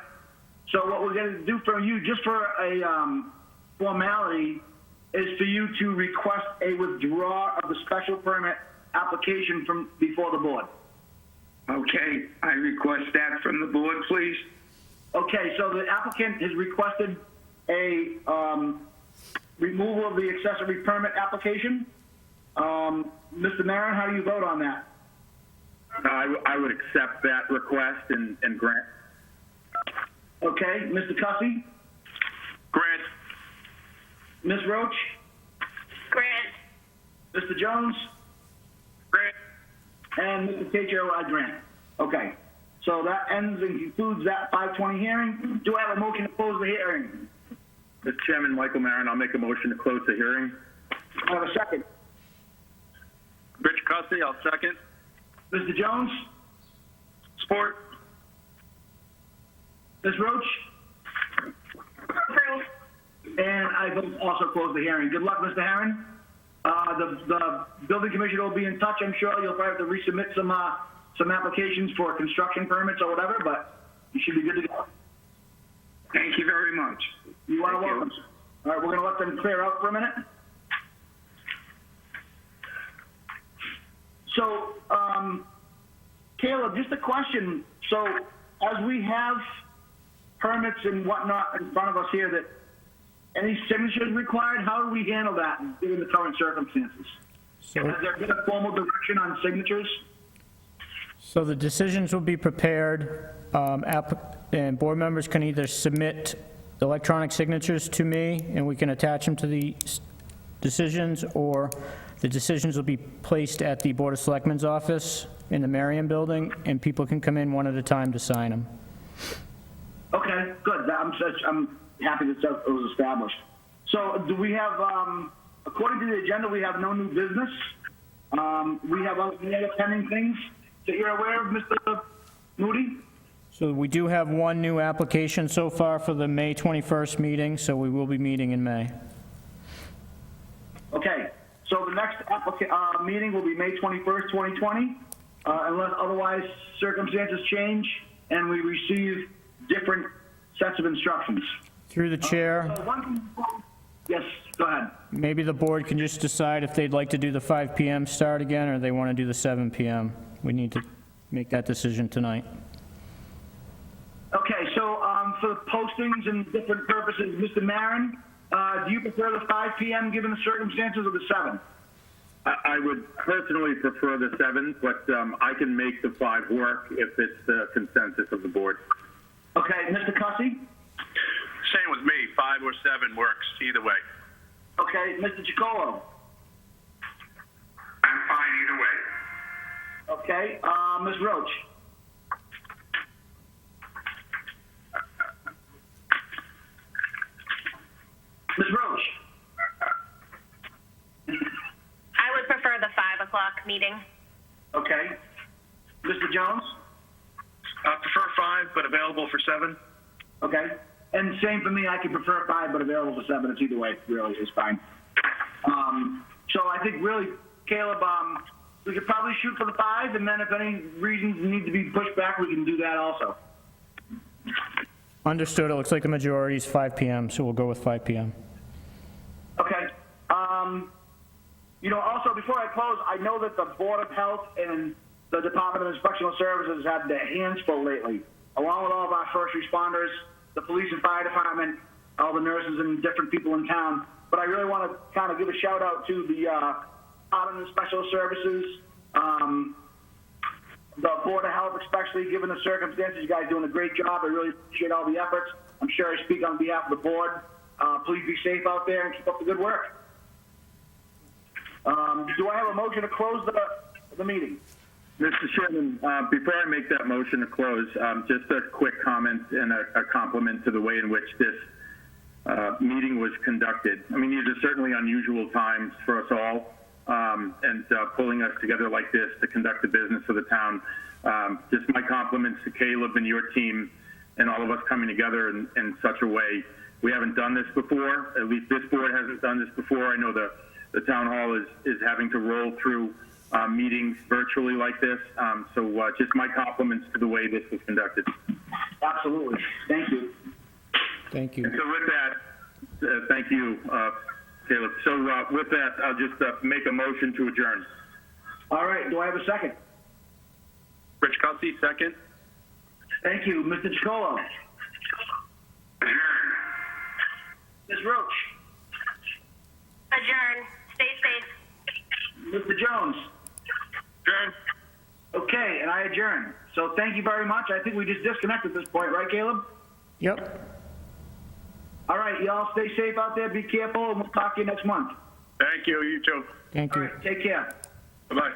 So what we're going to do for you, just for a formality, is for you to request a withdrawal of the special permit application from before the board. Okay, I request that from the board, please. Okay, so the applicant has requested a removal of the accessory permit application. Mr. Maron, how do you vote on that? I would accept that request and grant. Okay, Mr. Cussy? Grant. Ms. Roach? Grant. Mr. Jones? And Mr. Tatro, I grant. Okay. So that ends and concludes that 520 hearing. Do I have a motion to close the hearing? Mr. Chairman, Michael Marin, I'll make a motion to close the hearing. I have a second. Rich Cussy, I'll second. Mr. Jones? Support. Ms. Roach? Approve. And I vote also close the hearing. Good luck, Mr. Herron. The building commissioner will be in touch, I'm sure. You'll probably have to resubmit some applications for construction permits or whatever, but you should be good to go. Thank you very much. You are welcome. All right, we're going to let them clear out for a minute. So, Caleb, just a question. So, as we have permits and whatnot in front of us here, that any signatures required, how do we handle that given the current circumstances? So, Has there been a formal direction on signatures? so the decisions will be prepared, and board members can either submit electronic signatures to me, and we can attach them to the decisions, or the decisions will be placed at the Board of Selectmen's office in the Marion Building, and people can come in one at a time to sign them. Okay, good. I'm happy that it was established. So do we have, according to the agenda, we have no new business. We have any other pending things that you're aware of, Mr. Moody? So we do have one new application so far for the May 21st meeting, so we will be meeting in May. Okay, so the next meeting will be May 21st, 2020, unless otherwise circumstances change and we receive different sets of instructions. Through the chair, Yes, go ahead. maybe the board can just decide if they'd like to do the 5 PM start again, or they want to do the 7 PM. We need to make that decision tonight. Okay, so for the postings and different purposes, Mr. Marin, do you prefer the 5 PM given the circumstances, or the 7? I would personally prefer the 7, but I can make the 5 work if it's the consensus of the board. Okay, Mr. Cussy? Same with me, 5 or 7 works either way. Okay, Mr. Chicolo? I'm fine either way. Okay, Ms. Roach? Ms. Roach? I would prefer the 5 o'clock meeting. Okay. Mr. Jones? Prefer 5, but available for 7. Okay. And same for me, I could prefer 5, but available for 7. It's either way, really, is fine. So I think really, Caleb, we could probably shoot for the 5, and then if any reasons need to be pushed back, we can do that also. Understood. It looks like the majority is 5 PM, so we'll go with 5 PM. Okay. Also, before I close, I know that the Board of Health and the Department of Inspectional Services have their hands full lately, along with all of our first responders, the police and fire department, all the nurses and different people in town. But I really want to kind of give a shout out to the Department of Special Services, the Board of Health, especially given the circumstances. You guys are doing a great job. I really appreciate all the efforts. I'm sure I speak on behalf of the board. Please be safe out there and keep up the good work. Do I have a motion to close the meeting? Mr. Chairman, before I make that motion to close, just a quick comment and a compliment to the way in which this meeting was conducted. I mean, these are certainly unusual times for us all, and pulling us together like this to conduct the business of the town. Just my compliments to Caleb and your team and all of us coming together in such a way. We haven't done this before. At least this board hasn't done this before. I know the town hall is having to roll through meetings virtually like this. So just my compliments to the way this was conducted. Absolutely. Thank you. Thank you. And so with that, thank you, Caleb. So with that, I'll just make a motion to adjourn. All right. Do I have a second? Rich Cussy, second. Thank you. Mr. Chicolo? Ms. Roach? Adjourn. Stay safe. Mr. Jones? Adjourn. Okay, and I adjourn. So thank you very much. I think we just disconnected at this point, right, Caleb? Yep. All right, y'all stay safe out there. Be careful, and we'll talk to you next month. Thank you, you too. Thank All you. right, take care. Bye-bye.